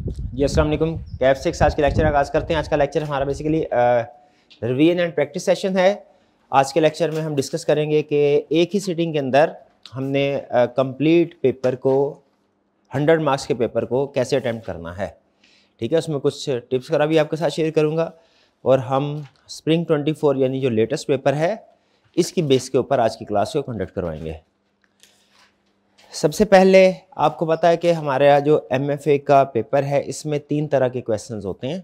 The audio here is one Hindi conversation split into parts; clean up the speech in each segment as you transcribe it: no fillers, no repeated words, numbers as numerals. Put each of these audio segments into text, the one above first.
जी अस्सलाम वालेकुम। कैफ 6 आज के लेक्चर आगाज़ करते हैं। आज का लेक्चर हमारा basically revision and practice session है। आज के लेक्चर में हम डिस्कस करेंगे कि एक ही सीटिंग के अंदर हमने कंप्लीट पेपर को 100 मार्क्स के पेपर को कैसे अटैम्प्ट करना है। ठीक है, उसमें कुछ टिप्स वगैरह भी आपके साथ शेयर करूँगा और हम स्प्रिंग 24 यानी जो लेटेस्ट पेपर है इसकी बेस के ऊपर आज की क्लास को कंडक्ट करवाएंगे। सबसे पहले आपको पता है कि हमारा जो MFA का पेपर है इसमें 3 तरह के क्वेश्चंस होते हैं,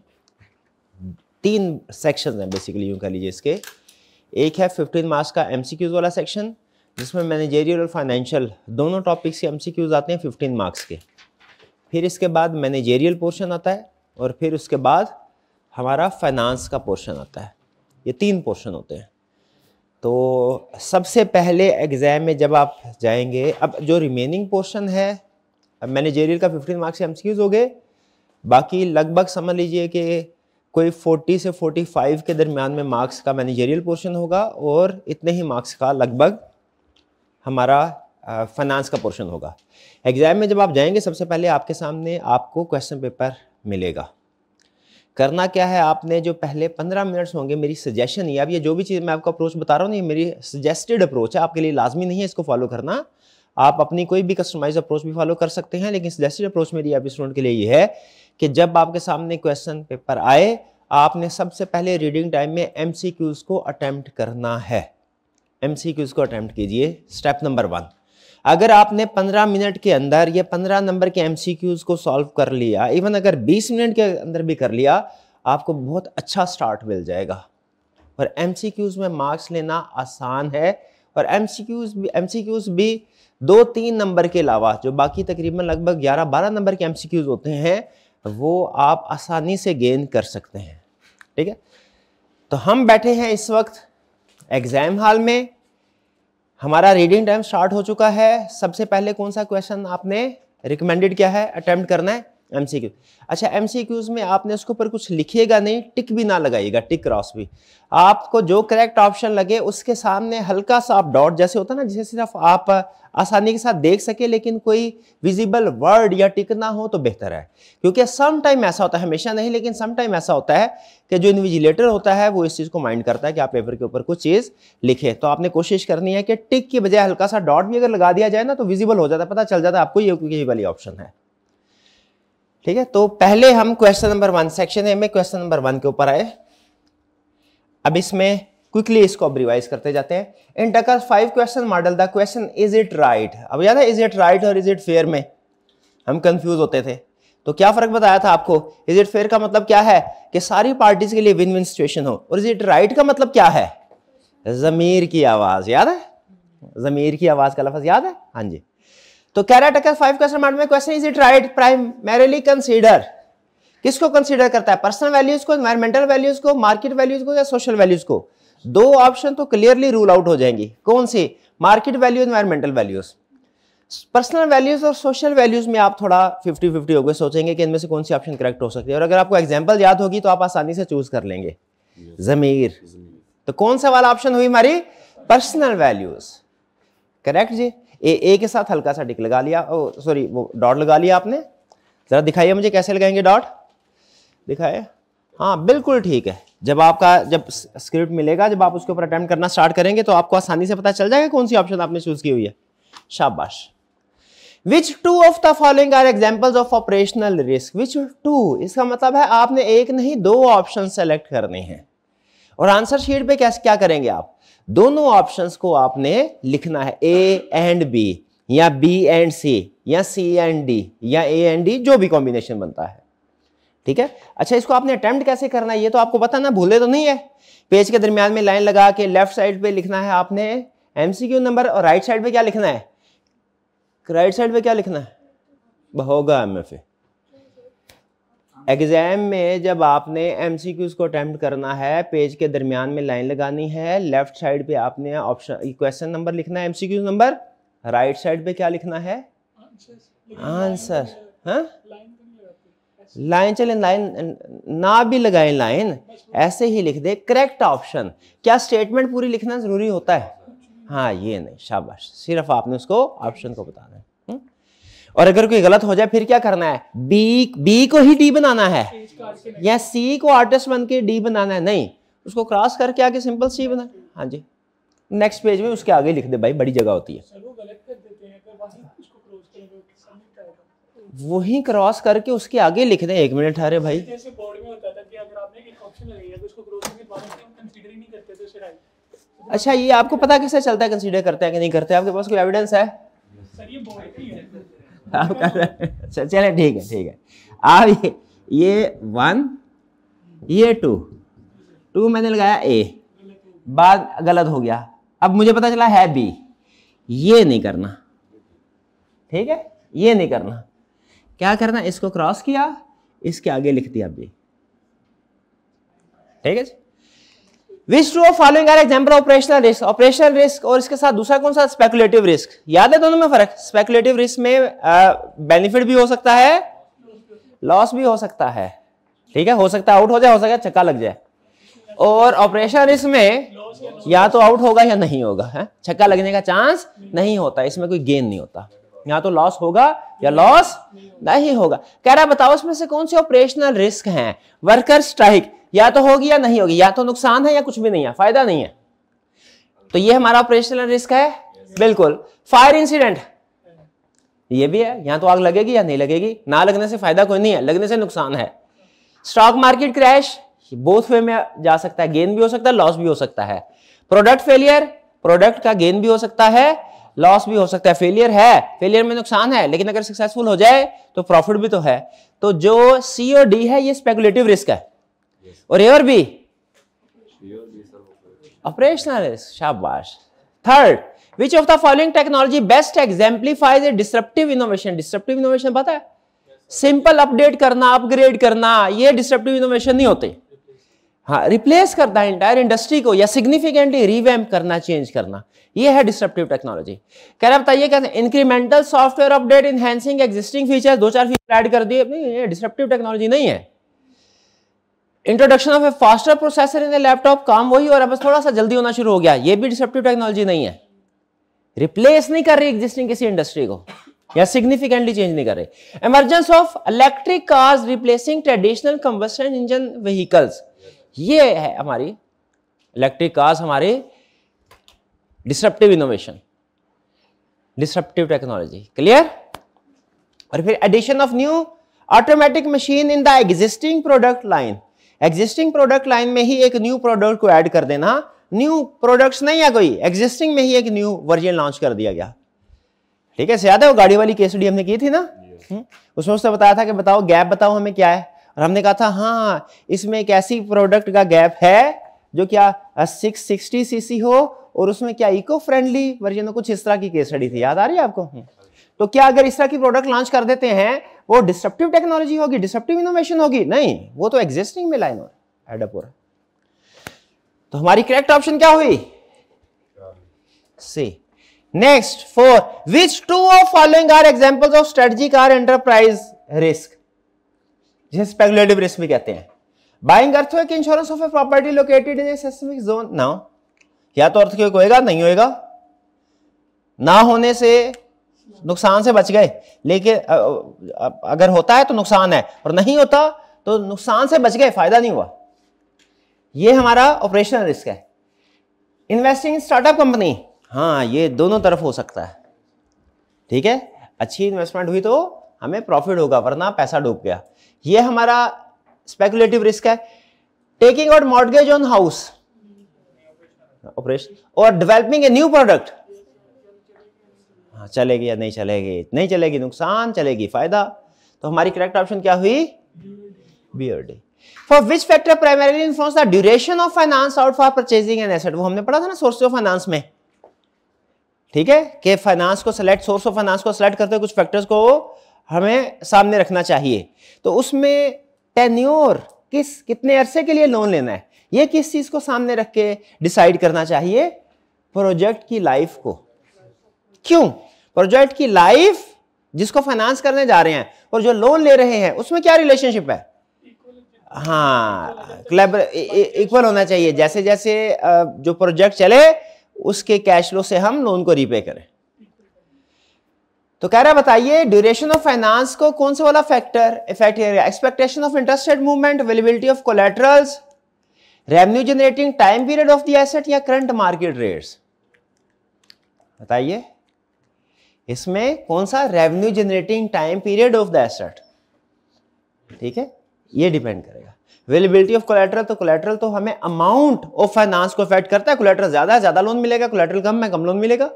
3 सेक्शंस हैं बेसिकली, यूँ कह लीजिए इसके। एक है 15 मार्क्स का MCQs वाला सेक्शन जिसमें मैनेजेरियल और फाइनेंशियल दोनों टॉपिक्स के MCQs आते हैं 15 मार्क्स के। फिर इसके बाद मैनेजेरियल पोर्शन आता है और फिर उसके बाद हमारा फाइनेंस का पोर्शन आता है। ये 3 पोर्शन होते हैं। तो सबसे पहले एग्ज़ाम में जब आप जाएंगे, अब जो रिमेनिंग पोर्शन है, अब मैनेजेरियल का 15 मार्क्स के MCQs हो गए, बाकी लगभग समझ लीजिए कि कोई 40 से 45 के दरमियान में मार्क्स का मैनेजेरियल पोर्शन होगा और इतने ही मार्क्स का लगभग हमारा फाइनेंस का पोर्शन होगा। एग्ज़ाम में जब आप जाएंगे सबसे पहले आपके सामने आपको क्वेश्चन पेपर मिलेगा। करना क्या है, आपने जो पहले 15 मिनट्स होंगे, मेरी सजेशन ये, अब ये जो भी चीज़ मैं आपको अप्रोच बता रहा हूँ ये मेरी सजेस्टेड अप्रोच है, आपके लिए लाजमी नहीं है इसको फॉलो करना। आप अपनी कोई भी कस्टमाइज अप्रोच भी फॉलो कर सकते हैं, लेकिन सजेस्टेड अप्रोच मेरी आप स्टूडेंट के लिए ये है कि जब आपके सामने क्वेश्चन पेपर आए आपने सबसे पहले रीडिंग टाइम में MCQs को अटैम्प्ट करना है। MCQs को अटैम्प्ट कीजिए, स्टेप नंबर 1। अगर आपने 15 मिनट के अंदर ये 15 नंबर के MCQs को सॉल्व कर लिया, इवन अगर 20 मिनट के अंदर भी कर लिया, आपको बहुत अच्छा स्टार्ट मिल जाएगा। और MCQs में मार्क्स लेना आसान है और MCQs भी 2-3 नंबर के अलावा जो बाकी तकरीबन लगभग 11-12 नंबर के MCQs होते हैं वो आप आसानी से गेन कर सकते हैं। ठीक है, तो हम बैठे हैं इस वक्त एग्जाम हॉल में, हमारा रीडिंग टाइम स्टार्ट हो चुका है। सबसे पहले कौन सा क्वेश्चन आपने रिकमेंडेड क्या है, अटेम्प्ट करना है? MCQ। अच्छा, MCQs में आपने उसके ऊपर कुछ लिखिएगा नहीं, टिक भी ना लगाइएगा, टिक क्रॉस भी। आपको जो करेक्ट ऑप्शन लगे उसके सामने हल्का सा आप डॉट जैसे होता है ना, जिसे सिर्फ आप आसानी के साथ देख सके लेकिन कोई विजिबल वर्ड या टिक ना हो तो बेहतर है। क्योंकि सम टाइम ऐसा होता है, हमेशा नहीं लेकिन सम टाइम ऐसा होता है कि जो इन्विजिलेटर होता है वो इस चीज़ को माइंड करता है कि आप पेपर के ऊपर कुछ चीज़ लिखे। तो आपने कोशिश करनी है कि टिक की बजाय हल्का सा डॉट भी अगर लगा दिया जाए ना तो विजिबल हो जाता है, पता चल जाता है आपको ये वाली ऑप्शन है। ठीक है, तो पहले हम क्वेश्चन नंबर 1 सेक्शन ए में क्वेश्चन नंबर 1 के ऊपर आए। अब इसमें क्विकली इसको अब रिवाइज करते जाते हैं। इन टकर्स 5 question model the question is it right. अब याद है इज इट राइट और इज इट फेयर में हम कंफ्यूज होते थे, तो क्या फर्क बताया था आपको? इज इट फेयर का मतलब क्या है कि सारी पार्टीज के लिए विन विन सिचुएशन हो, और इज इट राइट का मतलब क्या है? जमीर की आवाज, याद है? जमीर की आवाज का लफ्ज याद है? हाँ जी। तो कह रहा है टकर्स 5 क्वेश्चन मॉडल में question is it right primarily consider, किसको कंसीडर करता है? पर्सनल वैल्यूज को, एनवायरमेंटल वैल्यूज को, मार्केट वैल्यूज को या सोशल वैल्यूज को? 2 ऑप्शन तो क्लियरली रूल आउट हो जाएंगी। कौन सी? Market value, environmental values. Personal values और सोशल वैल्यूज में आप थोड़ा 50-50 हो गए, सोचेंगे कि इनमें से कौन सी ऑप्शन करेक्ट हो सकती है, और अगर आपको एग्जांपल याद होगी तो आप आसानी से चूज कर लेंगे। जमीर, तो कौन सा वाला ऑप्शन हुई हमारी? Personal values. करेक्ट जी। ए के साथ हल्का सा टिक लगा लिया, सॉरी वो डॉट लगा लिया आपने। जरा दिखाइए मुझे कैसे लगाएंगे डॉट, दिखाए। हाँ बिल्कुल ठीक है। जब स्क्रिप्ट मिलेगा, जब आप उसके ऊपर अटेम्प्ट करना स्टार्ट करेंगे तो आपको आसानी से पता चल जाएगा कौन सी ऑप्शन आपने चूज की हुई है। शाबाश। Which two of the following are examples of operational risk? Which two? इसका मतलब है आपने एक नहीं 2 ऑप्शन सेलेक्ट करने हैं और आंसर शीट पे क्या करेंगे आप? दोनों ऑप्शंस को आपने लिखना है, A एंड B या B एंड C या C एंड D या A एंड D, जो भी कॉम्बिनेशन बनता है। ठीक है। अच्छा, इसको आपने अटेम्प्ट कैसे करना है ये तो आपको पता ना, भूले तो नहीं है? पेज के दरमियान में लाइन लगा के लेफ्ट साइड पे लिखना है आपने MCQ नंबर, और राइट साइड पे क्या लिखना है? राइट साइड पे क्या लिखना है? होगा MFA। एग्जाम में जब आपने MCQs को अटेम्प्ट करना है, पेज के दरमियान में लाइन लगानी है, लेफ्ट साइड पे आपने ऑप्शन क्वेश्चन नंबर लिखना है, MCQ नंबर, राइट साइड पे क्या लिखना है? आंसर। हाँ, लाइन चले, लाइन ना भी लगाए, लाइन ऐसे ही लिख दे करेक्ट ऑप्शन। क्या स्टेटमेंट पूरी लिखना जरूरी होता है? हाँ ये नहीं, शाबाश, सिर्फ आपने उसको ऑप्शन को बताना है। और अगर कोई गलत हो जाए फिर क्या करना है, बी को ही डी बनाना है या सी को आर्टिस्ट बन के डी बनाना है, नहीं, उसको क्रॉस करके आगे सिंपल सी बना। हाँ जी, नेक्स्ट पेज में उसके आगे लिख दे भाई, बड़ी जगह होती है। वही क्रॉस करके उसके आगे लिख दे। 1 मिनट अरे भाई, अच्छा ये आपको पता कैसे चलता है कंसीडर करते हैं कि नहीं करते? आपके पास कोई एविडेंस है? आप कर रहे हैं, चले ठीक है। आप ये 1 ये 2 मैंने लगाया ए, बाद गलत हो गया, अब मुझे पता चला है बी। ये नहीं करना, ठीक है, ये नहीं करना। क्या करना, इसको क्रॉस किया, इसके आगे लिख दिया बी, ठीक है जी। Which two of following are example of operational risk? Operational risk और इसके साथ दूसरा कौन सा, स्पेकुलेटिव रिस्क। याद है दोनों में फर्क? स्पेकुलेटिव रिस्क में बेनिफिट भी हो सकता है, लॉस भी हो सकता है, ठीक है, हो सकता है आउट हो जाए, हो सकता है छक्का लग जाए। और ऑपरेशनल रिस्क में या तो आउट होगा या नहीं होगा, है, छक्का लगने का चांस नहीं होता, इसमें कोई गेन नहीं होता, या तो लॉस होगा या लॉस नहीं होगा। कह रहा है बताओ इसमें से कौन से ऑपरेशनल रिस्क हैं। वर्कर स्ट्राइक या तो होगी या नहीं होगी, या तो नुकसान है या कुछ भी नहीं है, फायदा नहीं है, तो ये हमारा ऑपरेशनल रिस्क है, बिल्कुल। फायर इंसिडेंट ये भी है, या तो आग लगेगी या नहीं लगेगी, ना लगने से फायदा कोई नहीं है, लगने से नुकसान है। Stock market crash both way में जा सकता है, गेन भी हो सकता है, लॉस भी हो सकता है। प्रोडक्ट फेलियर, प्रोडक्ट का गेन भी हो सकता है, लॉस भी हो सकता है। फेलियर है, फेलियर में नुकसान है, लेकिन अगर सक्सेसफुल हो जाए तो प्रॉफिट भी तो है। तो जो सी और डी है ये स्पेकुलेटिव रिस्क है, और ए और बी ऑपरेशनल रिस्क। शाबाश। Third, which of the following technology best exemplifies a disruptive innovation. Disruptive innovation पता है? सिंपल अपडेट करना, अपग्रेड करना, ये डिसरप्टिव इनोवेशन नहीं होते। हाँ, रिप्लेस करना है इंटायर इंडस्ट्री को या सिग्निफिकेंटली रिवैम्प करना, चेंज करना, ये है डिसरप्टिव टेक्नोलॉजी। कह रहा बताइए क्या, incremental software update, enhancing existing features, 2-4 feature add कर दिए, नहीं, ये डिसरप्टिव टेक्नोलॉजी नहीं है। Introduction of a faster processor in a laptop, काम वही और बस थोड़ा सा जल्दी होना शुरू हो गया, ये भी डिसरप्टिव टेक्नोलॉजी नहीं है। रिप्लेस नहीं कर रही एग्जिस्टिंग किसी इंडस्ट्री को या सिग्निफिकेंटली चेंज नहीं कर रही। Emergence of electric cars replacing traditional combustion engine vehicles, ये है हमारी इलेक्ट्रिक कार्स, हमारी disruptive innovation, disruptive technology. Clear? और फिर addition of new automatic machine in the existing product line, existing product line में ही एक न्यू प्रोडक्ट को ऐड कर देना। न्यू प्रोडक्ट्स नहीं है कोई, एग्जिस्टिंग में ही एक न्यू वर्जन लॉन्च कर दिया गया, ठीक है। याद है वो गाड़ी वाली केस स्टडी हमने की थी ना, उसमें उसने बताया था कि बताओ गैप बताओ हमें क्या है, और हमने कहा था हाँ इसमें एक ऐसी प्रोडक्ट का गैप है जो क्या 660 सीसी हो और उसमें क्या इको फ्रेंडली वर्जन हो, कुछ इस तरह की केस स्टडी थी, याद आ रही है आपको? तो क्या अगर इस तरह की प्रोडक्ट लॉन्च कर देते हैं वो डिसरप्टिव टेक्नोलॉजी होगी, डिसरप्टिव इनोवेशन होगी? नहीं, वो तो एग्जिस्टिंग में लाइन एडअप हो रहा है। तो हमारी करेक्ट ऑप्शन क्या हुई? C. Next 4, which two of following are examples of strategic or enterprise risk, जिसे स्पेकुलेटिव रिस्क भी कहते हैं। Buying earthquake insurance of a property located in a seismic zone, now या तो अर्थक्वेक होएगा, नहीं होएगा, ना होने से नुकसान से बच गए, लेकिन अगर होता है तो नुकसान है, और नहीं होता तो नुकसान से बच गए, फायदा नहीं हुआ। ये हमारा ऑपरेशनल रिस्क है। इन्वेस्टिंग इन स्टार्टअप कंपनी, हाँ ये दोनों तरफ हो सकता है, ठीक है, अच्छी इन्वेस्टमेंट हुई तो हमें प्रॉफिट होगा, वरना पैसा डूब गया, ये हमारा स्पेकुलेटिव रिस्क है। Taking out mortgage on house, operation. और डेवलपिंग ए न्यू प्रोडक्ट, हाँ चलेगी या नहीं चलेगी, नहीं चलेगी नुकसान, चलेगी फायदा। तो हमारी करेक्ट ऑप्शन क्या हुई? बी और D. For which factor primarily influence the duration of finance out for purchasing an asset, वो हमने पढ़ा था ना सोर्स ऑफ फाइनेंस में, ठीक है, कि फाइनेंस को सेलेक्ट, सोर्स ऑफ फाइनेंस को सेलेक्ट करते हुए कुछ फैक्टर्स को हमें सामने रखना चाहिए। तो उसमें टेन्योर, कितने अरसे के लिए लोन लेना है, ये किस चीज को सामने रख के डिसाइड करना चाहिए? प्रोजेक्ट की लाइफ को। क्यों? प्रोजेक्ट की लाइफ जिसको फाइनेंस करने जा रहे हैं और जो लोन ले रहे हैं उसमें क्या रिलेशनशिप है? हाँ, इक्वल होना चाहिए, जैसे जैसे जो प्रोजेक्ट चले उसके कैश फ्लो से हम लोन को रीपे करें। तो कह रहा है बताइए ड्यूरेशन ऑफ फाइनेंस को कौन सा वाला फैक्टर इफेक्ट करेगा? Expectation of interest rate movement, availability of collaterals, revenue generating time period of the asset या करंट मार्केट रेट्स? बताइए इसमें कौन सा revenue generating time period of the asset, ठीक है, ये डिपेंड करेगा। अवेलेबिलिटी ऑफ कोलैटरल, तो कोलैटरल तो हमें अमाउंट ऑफ फाइनेंस को इफेक्ट करता है। कोलैटरल ज्यादा लोन मिलेगा, कोलैटरल कम है, कम लोन मिलेगा,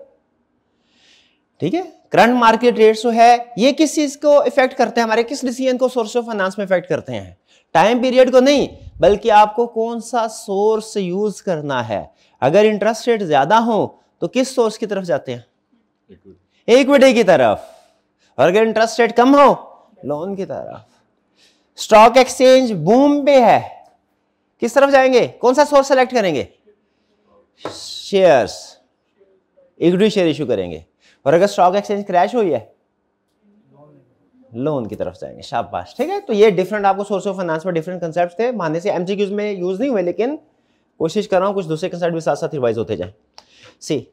ठीक है। करंट मार्केट रेट्स जो है ये किस चीज को इफेक्ट करते हैं? हमारे किस डिसीजन को सोर्स ऑफ फाइनेंस में इफेक्ट करते हैं? टाइम पीरियड को नहीं, बल्कि आपको कौन सा सोर्स यूज करना है। अगर इंटरेस्ट रेट ज्यादा हो तो किस सोर्स की तरफ जाते हैं? इक्विटी की तरफ। और अगर इंटरेस्ट रेट कम हो, लोन की तरफ। स्टॉक एक्सचेंज बूम पे है, किस तरफ जाएंगे? कौन सा सोर्स सेलेक्ट करेंगे? शेयर्स, इक्विटी शेयर इशू करेंगे। और अगर स्टॉक एक्सचेंज क्रैश हुई है, लोन की तरफ जाएंगे। शाबाश, ठीक है। तो ये डिफरेंट आपको सोर्स ऑफ फाइनेंस में डिफरेंट कंसेप्ट थे, मानने से एमसीक्यूज में यूज नहीं हुए, लेकिन कोशिश कर रहा हूं कुछ दूसरे कंसेप्ट भी साथ साथ रिवाइज होते जाए। सी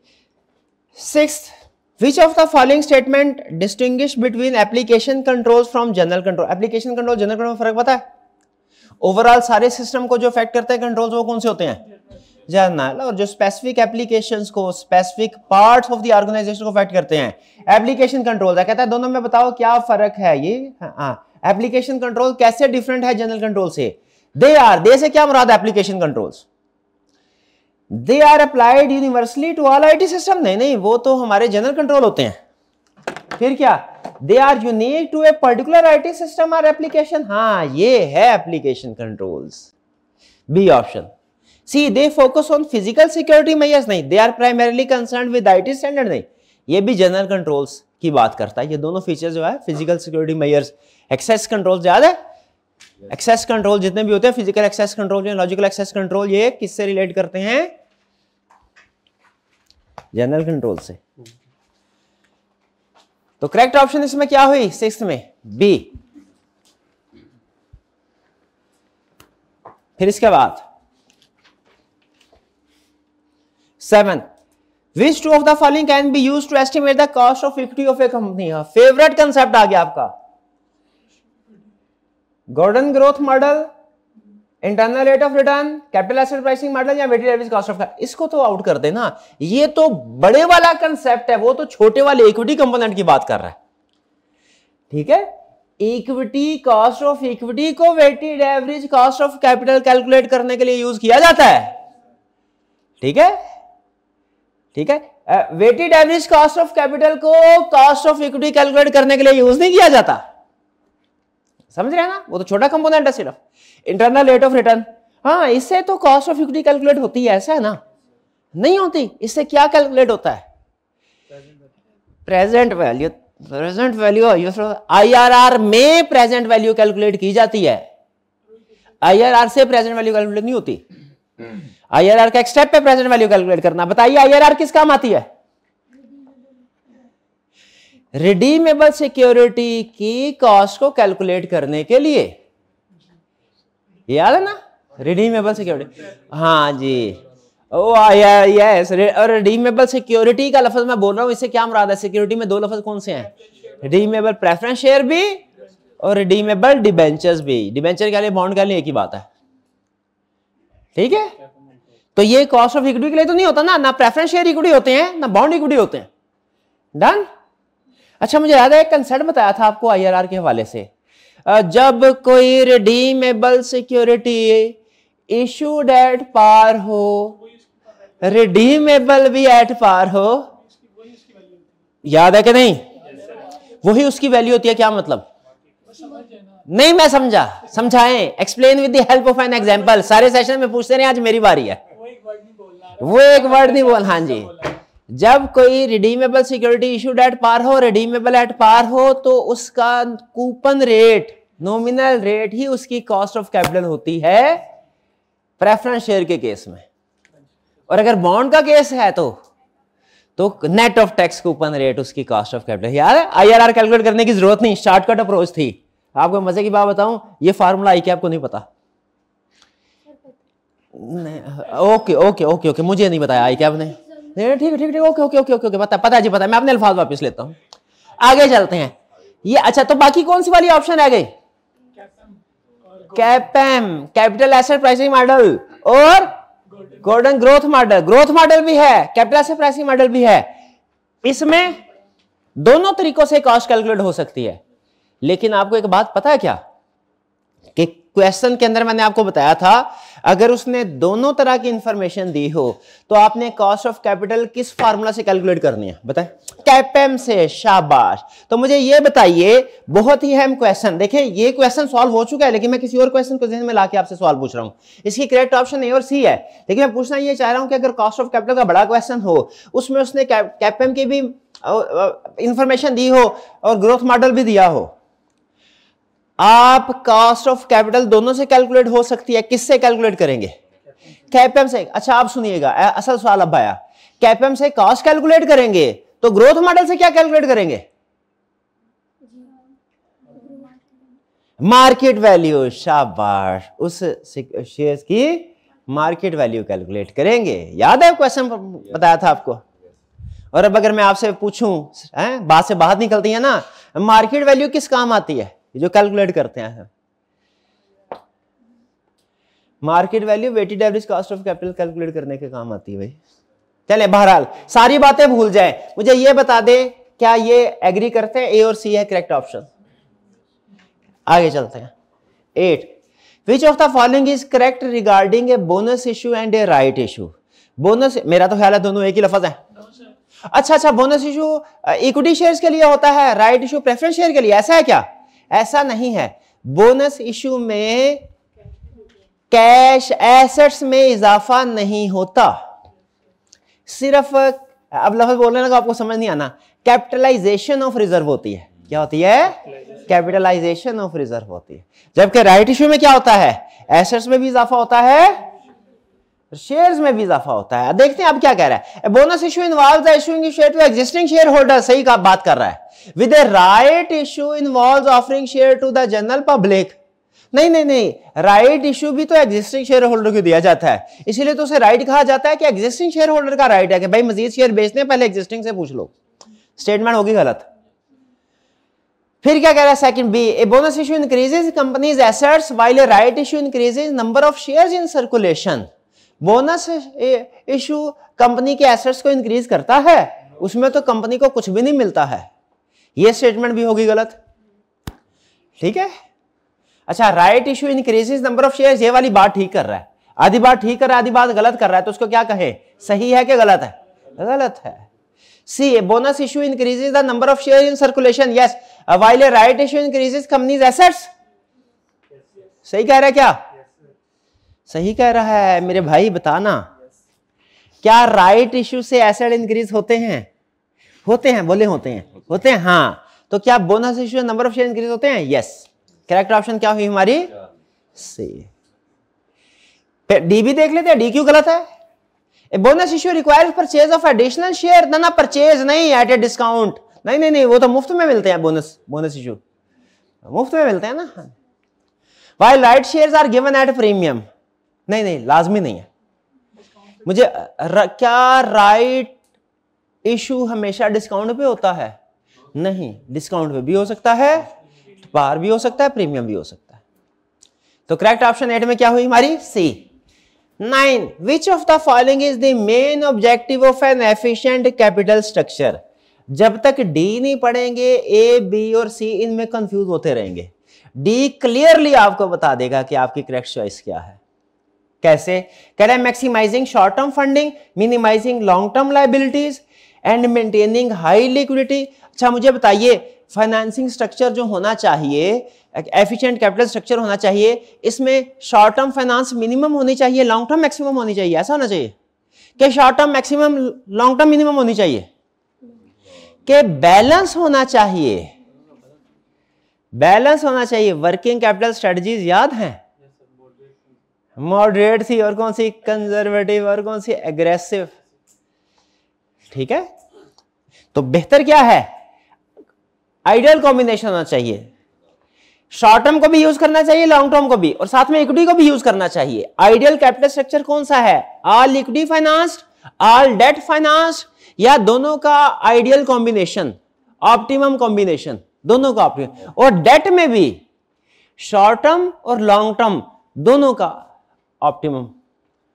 sixth, Which of the following statement distinguish between application controls from general control? Application control general control में फर्क पता है? ओवरऑल सारे सिस्टम को जो इफेक्ट करते हैं कंट्रोल्स, वो कौन से होते हैं? जनरल। और जो स्पेसिफिक एप्लीकेशंस को, specific parts of the organisation को इफेक्ट करते हैं, एप्लीकेशन कंट्रोल। कहता है दोनों में बताओ क्या फर्क है? ये एप्लीकेशन कंट्रोल कैसे डिफरेंट है जनरल कंट्रोल से? दे से क्या मुराद? Application controls they are applied universally to all IT system. नहीं, वो तो हमारे जनरल कंट्रोल होते हैं। फिर क्या? They are unique to a particular IT system और एप्लीकेशन। हाँ, ये है application controls, B option. C they focus on physical security measures. नहीं, they are primarily concerned with IT standard. नहीं, ये भी जनरल कंट्रोल्स की बात करता है। ये दोनों फीचर्स जो है physical security measures, access control, याद है? एक्सेस कंट्रोल जितने भी होते हैं, physical access control, logical access control, ये किससे रिलेट करते हैं? जनरल कंट्रोल से। तो करेक्ट ऑप्शन इसमें क्या हुई? सिक्स्थ में बी। फिर इसके बाद 7, which two of the following can be used to estimate the cost of equity of a company? Favourite concept आ गया आपका, Gordon growth model, internal rate of return, capital asset pricing model या weighted average cost of capital. इसको तो आउट कर देना, ये तो बड़े वाला कंसेप्ट है, वो तो छोटे वाले इक्विटी कंपोनेंट की बात कर रहा है, ठीक है। इक्विटी कॉस्ट ऑफ इक्विटी को weighted average cost of capital calculate करने के लिए यूज किया जाता है, ठीक है, ठीक है। Weighted average cost of capital को कॉस्ट ऑफ इक्विटी कैलकुलेट करने के लिए यूज नहीं किया जाता, समझ रहे हैं ना? वो तो छोटा कंपोनेंट है सिर्फ। इंटरनल रेट ऑफ रिटर्न, हाँ, इससे तो कॉस्ट ऑफ इक्विटी कैलकुलेट होती है, ऐसा है ना? नहीं होती। इससे क्या कैलकुलेट होता है? Present value. Present value IRR में प्रेजेंट वैल्यू कैलकुलेट की जाती है, आईआरआर से प्रेजेंट वैल्यू कैलकुलेट नहीं होती। आईआरआर का एक स्टेप है प्रेजेंट वैल्यू कैलकुलेट करना। बताइए आईआरआर किस काम आती है? रिडीमेबल सिक्योरिटी की कॉस्ट को कैलकुलेट करने के लिए, याद है ना? रिडीमेबल सिक्योरिटी, हाँ जी, ओ यस। और रिडीमेबल सिक्योरिटी का लफ्ज मैं बोल रहा हूं, इससे क्या मुराद है? सिक्योरिटी में दो लफ्ज कौन से हैं? रिडीमेबल प्रेफरेंस शेयर भी और रिडीमेबल डिबेंचर्स भी। डिबेंचर के लिए बॉन्ड के लिए एक ही बात है, ठीक है। तो ये कॉस्ट ऑफ इक्विटी के लिए तो नहीं होता ना प्रेफरेंस शेयर इक्विटी होते हैं, ना बॉन्ड इक्विटी होते हैं। डन। अच्छा, मुझे याद है एक कंसेप्ट बताया था आपको आईआरआर के हवाले से, जब कोई redeemable security issued at par हो, रिडीमेबल भी एट पार हो, याद है कि नहीं? वही उसकी वैल्यू होती है। क्या मतलब? नहीं, मैं समझा, समझाएं, explain with the help of an example. सारे सेशन में पूछते रहे, आज मेरी बारी है। वो एक वर्ड नहीं बोल, हाँ जी। जब कोई redeemable security issued at par हो, रिडीमेबल एट पार हो, तो उसका कूपन रेट, नॉमिनल रेट ही उसकी कॉस्ट ऑफ कैपिटल होती है प्रेफरेंस शेयर के केस में। और अगर बॉन्ड का केस है तो net of tax coupon rate उसकी कॉस्ट ऑफ कैपिटल। यार आईआरआर कैलकुलेट करने की जरूरत नहीं, शॉर्टकट अप्रोच थी। आपको मजे की बात बताऊं, ये फार्मूला आई क्या आपको नहीं पता? ओके ओके ओके ओके, मुझे नहीं बताया आई क्या आपने? ठीक है ठीक है, ओके ओके ओके ओके, पता जी, पता। मैं अपने अल्फाज वापस लेता हूं। आगे चलते हैं। ये अच्छा, तो बाकी कौन सी वाली ऑप्शन रह गई? CAPM, capital asset pricing model, और golden growth model. Growth model भी है, कैपिटल एसेट प्राइसिंग मॉडल भी है। इसमें दोनों तरीकों से कॉस्ट कैलकुलेट हो सकती है। लेकिन आपको एक बात पता है क्या, कि क्वेश्चन के अंदर मैंने आपको बताया था, अगर उसने दोनों तरह की इंफॉर्मेशन दी हो तो आपने कॉस्ट ऑफ कैपिटल किस फार्मूला से कैलकुलेट करनी है? बताएं। कैपएम से। शाबाश। तो मुझे ये बताइए, बहुत ही अहम क्वेश्चन। देखिए ये क्वेश्चन सॉल्व हो चुका है, लेकिन मैं किसी और क्वेश्चन को ध्यान में लाके आपसे सवाल पूछ रहा हूं। इसकी करेक्ट ऑप्शन ए और सी है, लेकिन मैं पूछना ये चाह रहा हूं कि अगर कॉस्ट ऑफ कैपिटल का बड़ा क्वेश्चन हो, उसमें उसने कैपएम की भी इंफॉर्मेशन दी हो और ग्रोथ मॉडल भी दिया हो, आप कॉस्ट ऑफ कैपिटल दोनों से कैलकुलेट हो सकती है। किससे कैलकुलेट करेंगे? कैपएम से। अच्छा आप सुनिएगा, असल सवाल अब आया। कैपएम से कॉस्ट कैलकुलेट करेंगे तो ग्रोथ मॉडल से क्या कैलकुलेट करेंगे? Market value. शाबाश। उस शेयर की मार्केट वैल्यू कैलकुलेट करेंगे। याद है क्वेश्चन बताया था आपको? और अब अगर मैं आपसे पूछूं, बात से बाहर निकलती है ना, मार्केट वैल्यू किस काम आती है? जो कैलकुलेट करते हैं market value, weighted average cost of capital calculate करने के काम आती है भाई। चले बहरहाल सारी बातें भूल जाए, मुझे ये बता दे क्या ये एग्री करते हैं ए और सी है करेक्ट ऑप्शन? आगे चलते हैं। 8 विच of the following is correct regarding A bonus issue and A right issue? Bonus, मेरा तो ख्याल है दोनों एक ही लफ्ज है। अच्छा, बोनस इशू इक्विटी शेयर्स के लिए होता है, राइट इशू प्रेफरेंस शेयर के लिए, ऐसा है क्या? ऐसा नहीं है। बोनस इशू में कैश एसेट्स में इजाफा नहीं होता, सिर्फ, अब लफ्ज बोलने लगा आपको समझ नहीं आना, कैपिटलाइजेशन ऑफ रिजर्व होती है। क्या होती है? कैपिटलाइजेशन ऑफ रिजर्व होती है। जबकि राइट इशू में क्या होता है? एसेट्स में भी इजाफा होता है, शेयर्स में भी इजाफा होता है। देखते हैं अब क्या कह रहा है। Bonus issue involves the issuing share to existing share holder. सही का बात कर रहा है। With a right issue involves offering share to the general public. नहीं, राइट इशू भी तो एग्जिस्टिंग शेयर होल्डर को दिया जाता है, इसीलिए तो उसे राइट कहा जाता है कि एग्जिस्टिंग शेयर होल्डर का राइट है कि भाई मजीद शेयर बेचने पहले एग्जिस्टिंग से पूछ लो। स्टेटमेंट होगी गलत। फिर क्या कह रहा है second B, a bonus issue increases company's assets while a right issue increases number of shares in circulation. Bonus issue company के एसेट्स को इंक्रीज करता है, उसमें तो कंपनी को कुछ भी नहीं मिलता है। यह स्टेटमेंट भी होगी गलत। ठीक है। अच्छा, right issue increases number of shares, ये वाली बात ठीक कर रहा है, आधी बात ठीक कर रहा है, आधी बात गलत कर रहा है, तो उसको क्या कहे? सही है कि गलत है? गलत है। C, bonus issue increases the number of share in circulation, yes, while a right issue increases company's assets. सही कह रहा है क्या? सही कह रहा है मेरे भाई, बताना। क्या राइट इशू से एसेट इंक्रीज होते हैं? होते हैं, बोले होते हैं, होते हैं। हाँ, तो क्या bonus issue number of share increase होते हैं? यस। करेक्ट ऑप्शन क्या हुई हमारी? सी। डी भी देख लेते हैं, डी क्यों गलत है? ए bonus issue requires purchase of additional share. ना परचेज नहीं, एट ए डिस्काउंट। नहीं, वो तो मुफ्त में मिलते हैं। बोनस इशू मुफ्त में मिलते हैं ना। While right shares are given at premium. नहीं, लाजमी नहीं है। मुझे क्या राइट इशू हमेशा डिस्काउंट पे होता है? नहीं, डिस्काउंट पे भी हो सकता है, बाहर भी हो सकता है, प्रीमियम भी हो सकता है। तो करेक्ट ऑप्शन 8 में क्या हुई हमारी? सी। 9 विच of the following is the main objective of N efficient capital structure? जब तक डी नहीं पढ़ेंगे ए, बी और सी इनमें कंफ्यूज होते रहेंगे। डी क्लियरली आपको बता देगा कि आपकी करेक्ट चॉइस क्या है। कैसे? कह रहे हैं maximising short term funding, minimising long term liabilities and maintaining high liquidity. अच्छा मुझे बताइए, फाइनेंसिंग स्ट्रक्चर जो होना चाहिए, एफिशिएंट कैपिटल स्ट्रक्चर होना चाहिए, इसमें शॉर्ट टर्म फाइनेंस मिनिमम होनी चाहिए, लॉन्ग टर्म मैक्सिमम होनी चाहिए, ऐसा होना चाहिए? कि short term maximum, long term minimum होनी चाहिए? कि बैलेंस होना चाहिए? बैलेंस होना चाहिए। वर्किंग कैपिटल स्ट्रेटजीज याद हैं? मॉडरेट थी, और कौन सी? कंजर्वेटिव, और कौन सी? एग्रेसिव। ठीक है। तो बेहतर क्या है? आइडियल कॉम्बिनेशन होना चाहिए। शॉर्ट टर्म को भी यूज करना चाहिए, लॉन्ग टर्म को भी, और साथ में इक्विटी को भी यूज करना चाहिए। आइडियल कैपिटल स्ट्रक्चर कौन सा है? All equity financed, all debt financed, या दोनों का आइडियल कॉम्बिनेशन? ऑप्टिमम कॉम्बिनेशन, दोनों का ऑप्टिमम। और डेट में भी शॉर्ट टर्म और लॉन्ग टर्म दोनों का ऑप्टिमम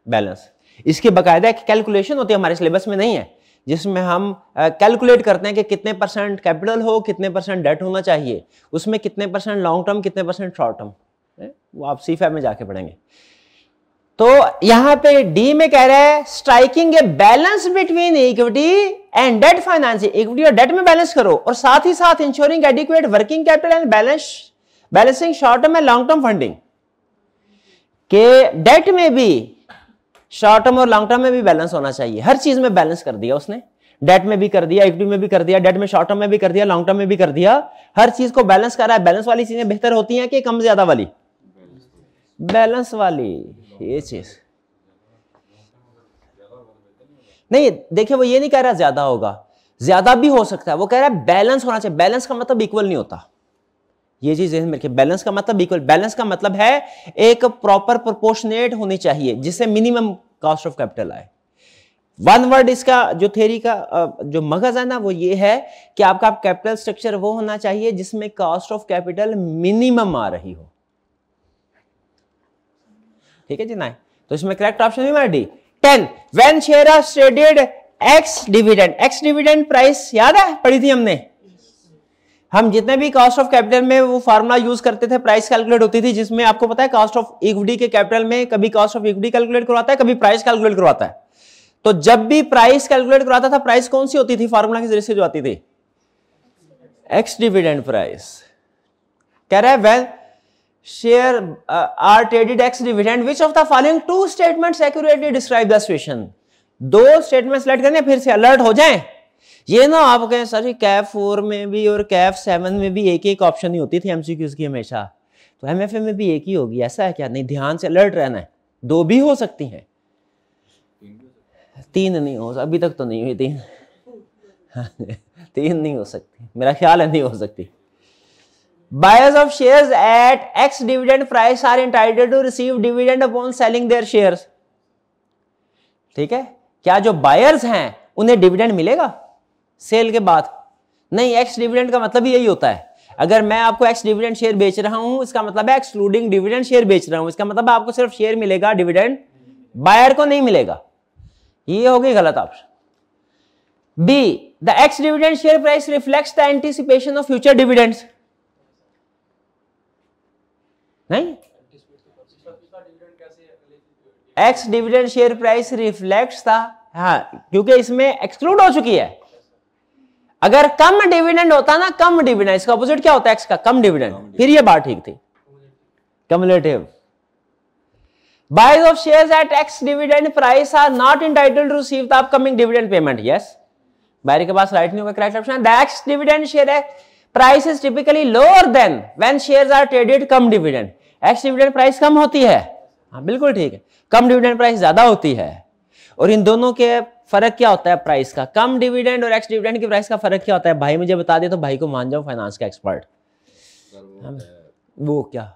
बैलेंस। इसकी बाकायदा कैलकुलेशन होती है, हमारे सिलेबस में नहीं है, जिसमें हम कैलकुलेट करते हैं कि कितने परसेंट कैपिटल हो, कितने परसेंट डेट होना चाहिए, उसमें कितने परसेंट लॉन्ग टर्म, कितने परसेंट शॉर्ट टर्म, वो आप C5 में जाके पढ़ेंगे। तो यहां पे डी में कह रहा है striking a balance between equity and debt financing, equity और डेट में बैलेंस करो, और साथ ही साथ ensuring adequate working capital and balancing short term and long term funding, के डेट में भी शॉर्ट टर्म और लॉन्ग टर्म में भी बैलेंस होना चाहिए। हर चीज में बैलेंस कर दिया उसने, डेट में भी कर दिया, इक्विटी में भी कर दिया, डेट में शॉर्ट टर्म में भी कर दिया, लॉन्ग टर्म में भी कर दिया, हर चीज को बैलेंस कर रहा है। बैलेंस वाली चीजें बेहतर होती हैं कि कम ज्यादा वाली? बैलेंस वाली। ये चीज नहीं, देखिए वो ये नहीं कह रहा ज्यादा होगा, ज्यादा भी हो सकता है, वो कह रहा है बैलेंस होना चाहिए। बैलेंस का मतलब इक्वल नहीं होता, ये चीज ध्यान में रखिए। बैलेंस का मतलब इक्वल, बैलेंस का मतलब है एक प्रॉपर प्रोपोर्शनेट होनी चाहिए जिससे मिनिमम कॉस्ट ऑफ कैपिटल आए। वन वर्ड इसका जो थ्योरी का जो मगज है ना, वो ये है कि आपका कैपिटल स्ट्रक्चर वो होना चाहिए जिसमें कॉस्ट ऑफ कैपिटल मिनिमम आ रही हो। ठीक है जी ना? तो इसमें करेक्ट ऑप्शन है D 10। When share are traded ex dividend, ex dividend price याद है, पढ़ी थी हमने। हम जितने भी कॉस्ट ऑफ कैपिटल में वो फार्मूला यूज करते थे, प्राइस कैलकुलेट होती थी, जिसमें आपको पता है कॉस्ट ऑफ इक्विटी के कैपिटल में कभी कॉस्ट ऑफ इक्विटी कैलकुलेट करवाता है, कभी प्राइस कैलकुलेट करवाता है। तो जब भी प्राइस कैलकुलेट करवाता था, प्राइस कौन सी होती थी फार्मूला के जरिए से जो आती थी? Ex dividend price. कह रहा है when share are traded ex dividend which of the following two statements accurately describe the situation. दो स्टेटमेंट सेलेक्ट करने, फिर से अलर्ट हो जाएं। ये ना आप कहें सर कैफ 4 में भी और कैफ 7 में भी एक एक ऑप्शन ही होती थी एमसीक्यूज की हमेशा, तो एमएफए में भी एक ही होगी, ऐसा है क्या? नहीं, ध्यान से अलर्ट रहना है। दो भी हो सकती हैं, 3 नहीं हो, अभी तक तो नहीं हुई 3 3 नहीं हो सकती, मेरा ख्याल है नहीं हो सकती। Buyers of shares at X dividend price are entitled to receive dividend upon selling their shares। ठीक है, क्या जो बायर्स हैं उन्हें डिविडेंड मिलेगा सेल के बाद? नहीं, एक्स डिविडेंड का मतलब ही यही होता है। अगर मैं आपको एक्स डिविडेंड शेयर बेच रहा हूं, इसका मतलब है एक्सक्लूडिंग डिविडेंड शेयर बेच रहा हूं, इसका मतलब आपको सिर्फ शेयर मिलेगा, डिविडेंड बायर को नहीं मिलेगा। ये हो गई गलत option. B, the ex dividend share price reflects the anticipation of future dividends. नहीं, ex dividend share price reflects था, हाँ, क्योंकि इसमें एक्सक्लूड हो चुकी है। अगर कम डिविडेंड होता ना, कम डिविडेंड, इसका ऑपोजिट क्या होता है एक्स का? कम डिविडेंड, फिर ये बात ठीक थी। Cumulative. Buyers of shares at ex dividend price are not entitled to receive the upcoming dividend payment. Yes, buyer के पास राइट नहीं होगा, correct option. The ex dividend share price is typically lower than when shares are traded cum dividend. Ex dividend price कम होती है, हाँ बिल्कुल ठीक है, कम डिविडेंड प्राइस ज्यादा होती है। और इन दोनों के फर्क क्या होता है प्राइस का? कम डिविडेंड और एक्स डिविडेंड की प्राइस का फर्क क्या होता है? भाई मुझे बता दे तो भाई को मान जाओ, फाइनेंस का एक्सपर्ट। वो क्या?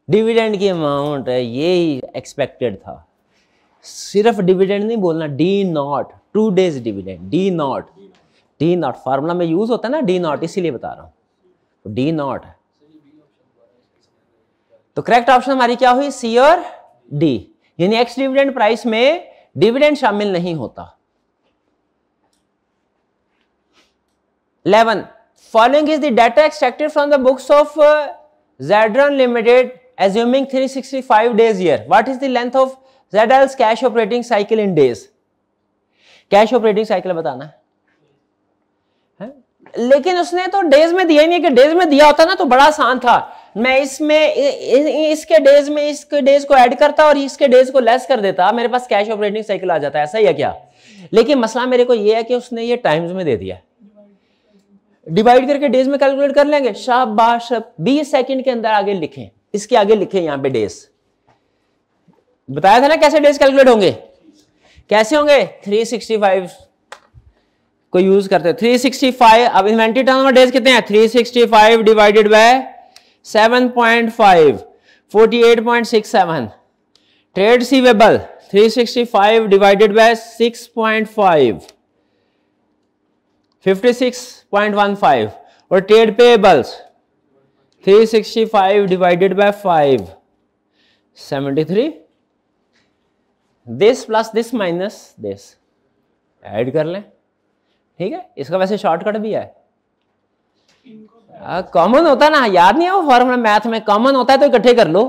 डिविडेंड की अमाउंट है, ये एक्सपेक्टेड था। सिर्फ डिविडेंड नहीं बोलना, D not, 2 days dividend, D not formula में यूज होता है ना, डी नॉट, इसीलिए बता रहा हूं, तो डी नॉट है। तो करेक्ट ऑप्शन हमारी क्या हुई? सी और डी, यानी एक्स डिविडेंड प्राइस में डिविडेंड शामिल नहीं होता। 11, following is the data extracted from the books of Zedron Limited assuming 365 days year. What is the length of Zedal's cash operating cycle in days? Cash operating cycle बताना है? लेकिन उसने तो डेज में दिया ही नहीं, कि डेज में दिया होता ना तो बड़ा आसान था, मैं इसमें इसके डेज में इसके डेज को ऐड करता और इसके डेज को लेस कर देता, मेरे पास कैश ऑपरेटिंग साइकिल आ जाता है। ऐसा ही है क्या? लेकिन मसला मेरे को ये है कि उसने ये टाइम्स में दे दिया, डिवाइड करके डेज में कैलकुलेट कर लेंगे, शाबाश, 20 सेकंड के अंदर आगे लिखें, इसके आगे लिखें यहां पे डेज। बताया था ना कैसे डेज कैलकुलेट होंगे, कैसे होंगे? 365 को यूज करते हैं। 365, अब इन्वेंटरी टर्नओवर डेज कितने हैं? 365 divided by 7.5, 48.67। Trade receivable 365 divided by 6.5, 56.15 और trade payables 365 divided by 5 73, this plus this minus this, add कर लें, ठीक है। इसका वैसे शॉर्टकट भी है, कॉमन होता है ना, याद नहीं है वो फॉर्मूला मैथ में, कॉमन होता है तो इकट्ठे कर लो।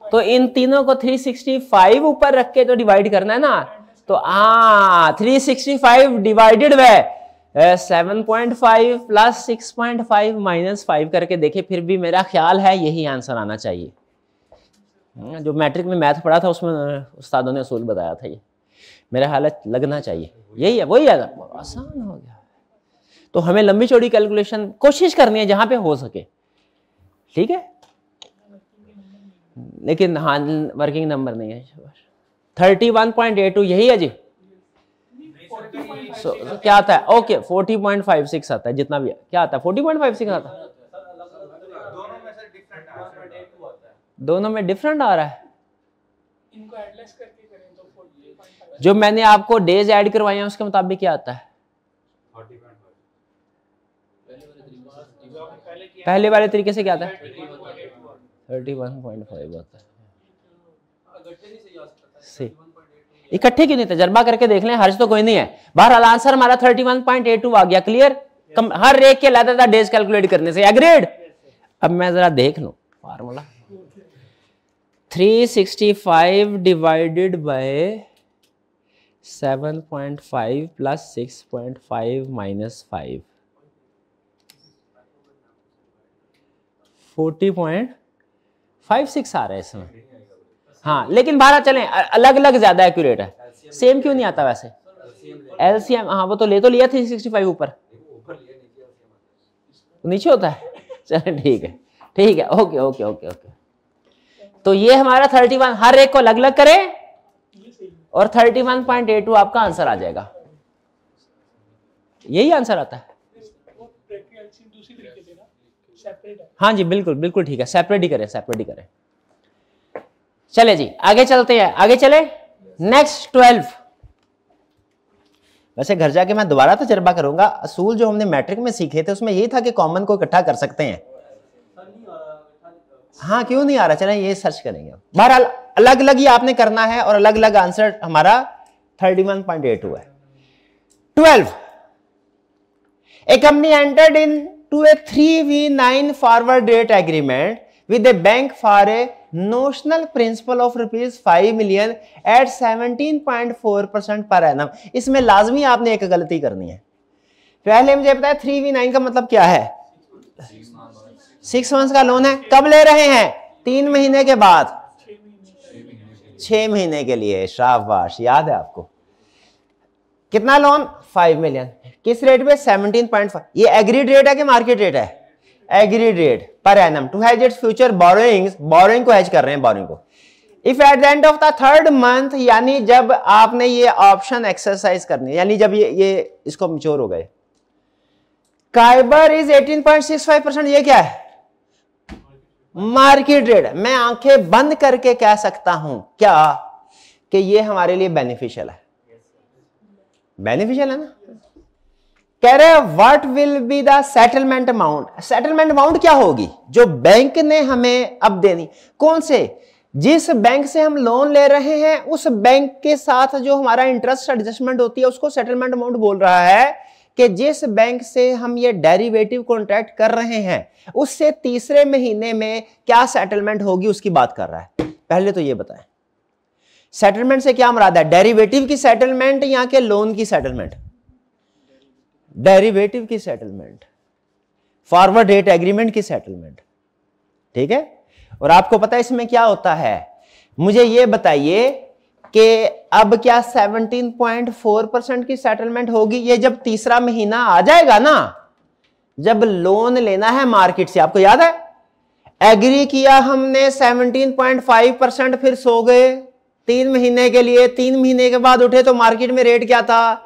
तो इन तीनों को 365 ऊपर रख के तो डिवाइड करना है ना, तो 365 डिवाइडेड बाय 7.5 प्लस 6.5 माइनस 5 करके देखे, फिर भी मेरा ख्याल है यही आंसर आना चाहिए। जो मैट्रिक में मैथ पढ़ा था उसमें उस्तादों ने असूल बताया था, ये मेरा हालत लगना चाहिए यही है, वही है, आसान हो गया। तो हमें लंबी चौड़ी कैलकुलेशन कोशिश करनी है जहां पे हो सके, ठीक है, लेकिन हाँ वर्किंग नंबर नहीं है। 31.82 यही है जी। क्या आता है? ओके 40.56 आता है, जितना भी है। क्या आता है? 40.56 आता है, दोनों में डिफरेंट आ रहा है। इनको एडलेस करके करें तो 40.5, जो मैंने आपको डेज ऐड करवाए हैं उसके मुताबिक क्या आता है? पहले वाले तरीके से क्या आता है? 31.5 आता है। इकट्ठे क्यों नहीं? तजर्बा करके देख लें, हर्ज तो कोई नहीं है। बहरहाल आंसर हमारा 31.82 आ गया। क्लियर? हर एक के लाता था डेज कैलकुलेट करने से। एग्रीड? अब मैं जरा देख लूं formula. 365 divided by 7.5 plus 6.5 minus 5 40.56 आ रहा है इसमें। हाँ, लेकिन बाहर चलें, अलग अलग ज्यादा एक्यूरेट है। सेम क्यों नहीं आता वैसे? एलसीएम, हाँ वो तो ले तो लिया 365 ऊपर, नीचे होता है। चलें ठीक है, ठीक है, ओके ओके ओके ओके। तो ये हमारा 31, हर एक को अलग अलग करें और 31.82 आपका आंसर आ जाएगा। यही आंसर आता है। हाँ जी बिल्कुल बिल्कुल ठीक है, सेपरेट ही करें, सेपरेट ही करें। चले जी आगे चलते हैं, आगे चले। नेक्स्ट 12। वैसे घर जाके मैं दोबारा तजर्बा करूंगा। असूल जो हमने मैट्रिक में सीखे थे उसमें यही था कि कॉमन को इकट्ठा कर सकते हैं। हाँ क्यों नहीं आ रहा? चलें ये सर्च करेंगे। बहरहाल अलग अलग ही आपने करना है और अलग अलग आंसर हमारा 31.82 है। 12, a company entered in to a 3v9 forward rate agreement with a bank for a notional principal of rupees 5 million at 17.4% per annum। इसमें लाजमी आपने एक गलती करनी है। पहले मुझे बताया 3v9 का मतलब क्या है? 6 मंथ्स का लोन है। कब ले रहे हैं? 3 महीने के बाद, 6 महीने के लिए। शाबाश, याद है आपको। कितना लोन? 5 मिलियन। किस रेट पे? 17.5। ये एग्रीड रेट है कि मार्केट रेट है? Agreed rate per annum to hedge its future borrowings. Borrowing को हेज कर रहे हैं, बोरोइंग को। If at the end of the 3rd month, यानी जब आपने ये ऑप्शन एक्सरसाइज करनी है, यानी जब ये इसको मैच्योर हो गए। काइबर इज 18.65%। ये क्या है? Market rate. मैं आंखें बंद करके कह सकता हूं क्या कि ये हमारे लिए बेनिफिशियल है? बेनिफिशियल है ना। कह रहे हैं what will be the settlement amount. Settlement amount क्या होगी जो बैंक ने हमें अब देनी? कौन से? जिस बैंक से हम लोन ले रहे हैं उस बैंक के साथ जो हमारा इंटरेस्ट एडजस्टमेंट होती है उसको सेटलमेंट अमाउंट बोल रहा है। कि जिस बैंक से हम ये डेरिवेटिव कॉन्ट्रैक्ट कर रहे हैं उससे तीसरे महीने में क्या सेटलमेंट होगी उसकी बात कर रहा है। पहले तो ये बताएं सेटलमेंट से क्या मुराद है? डेरिवेटिव की सेटलमेंट या के लोन की सेटलमेंट? डेरिवेटिव की सेटलमेंट, फॉरवर्ड रेट एग्रीमेंट की सेटलमेंट। ठीक है। और आपको पता है इसमें क्या होता है? मुझे ये बताइए कि अब क्या 17.4% की सेटलमेंट होगी? ये जब तीसरा महीना आ जाएगा ना, जब लोन लेना है मार्केट से। आपको याद है एग्री किया हमने 17.5%, फिर सो गए 3 महीने के लिए। 3 महीने के बाद उठे तो मार्केट में रेट क्या था?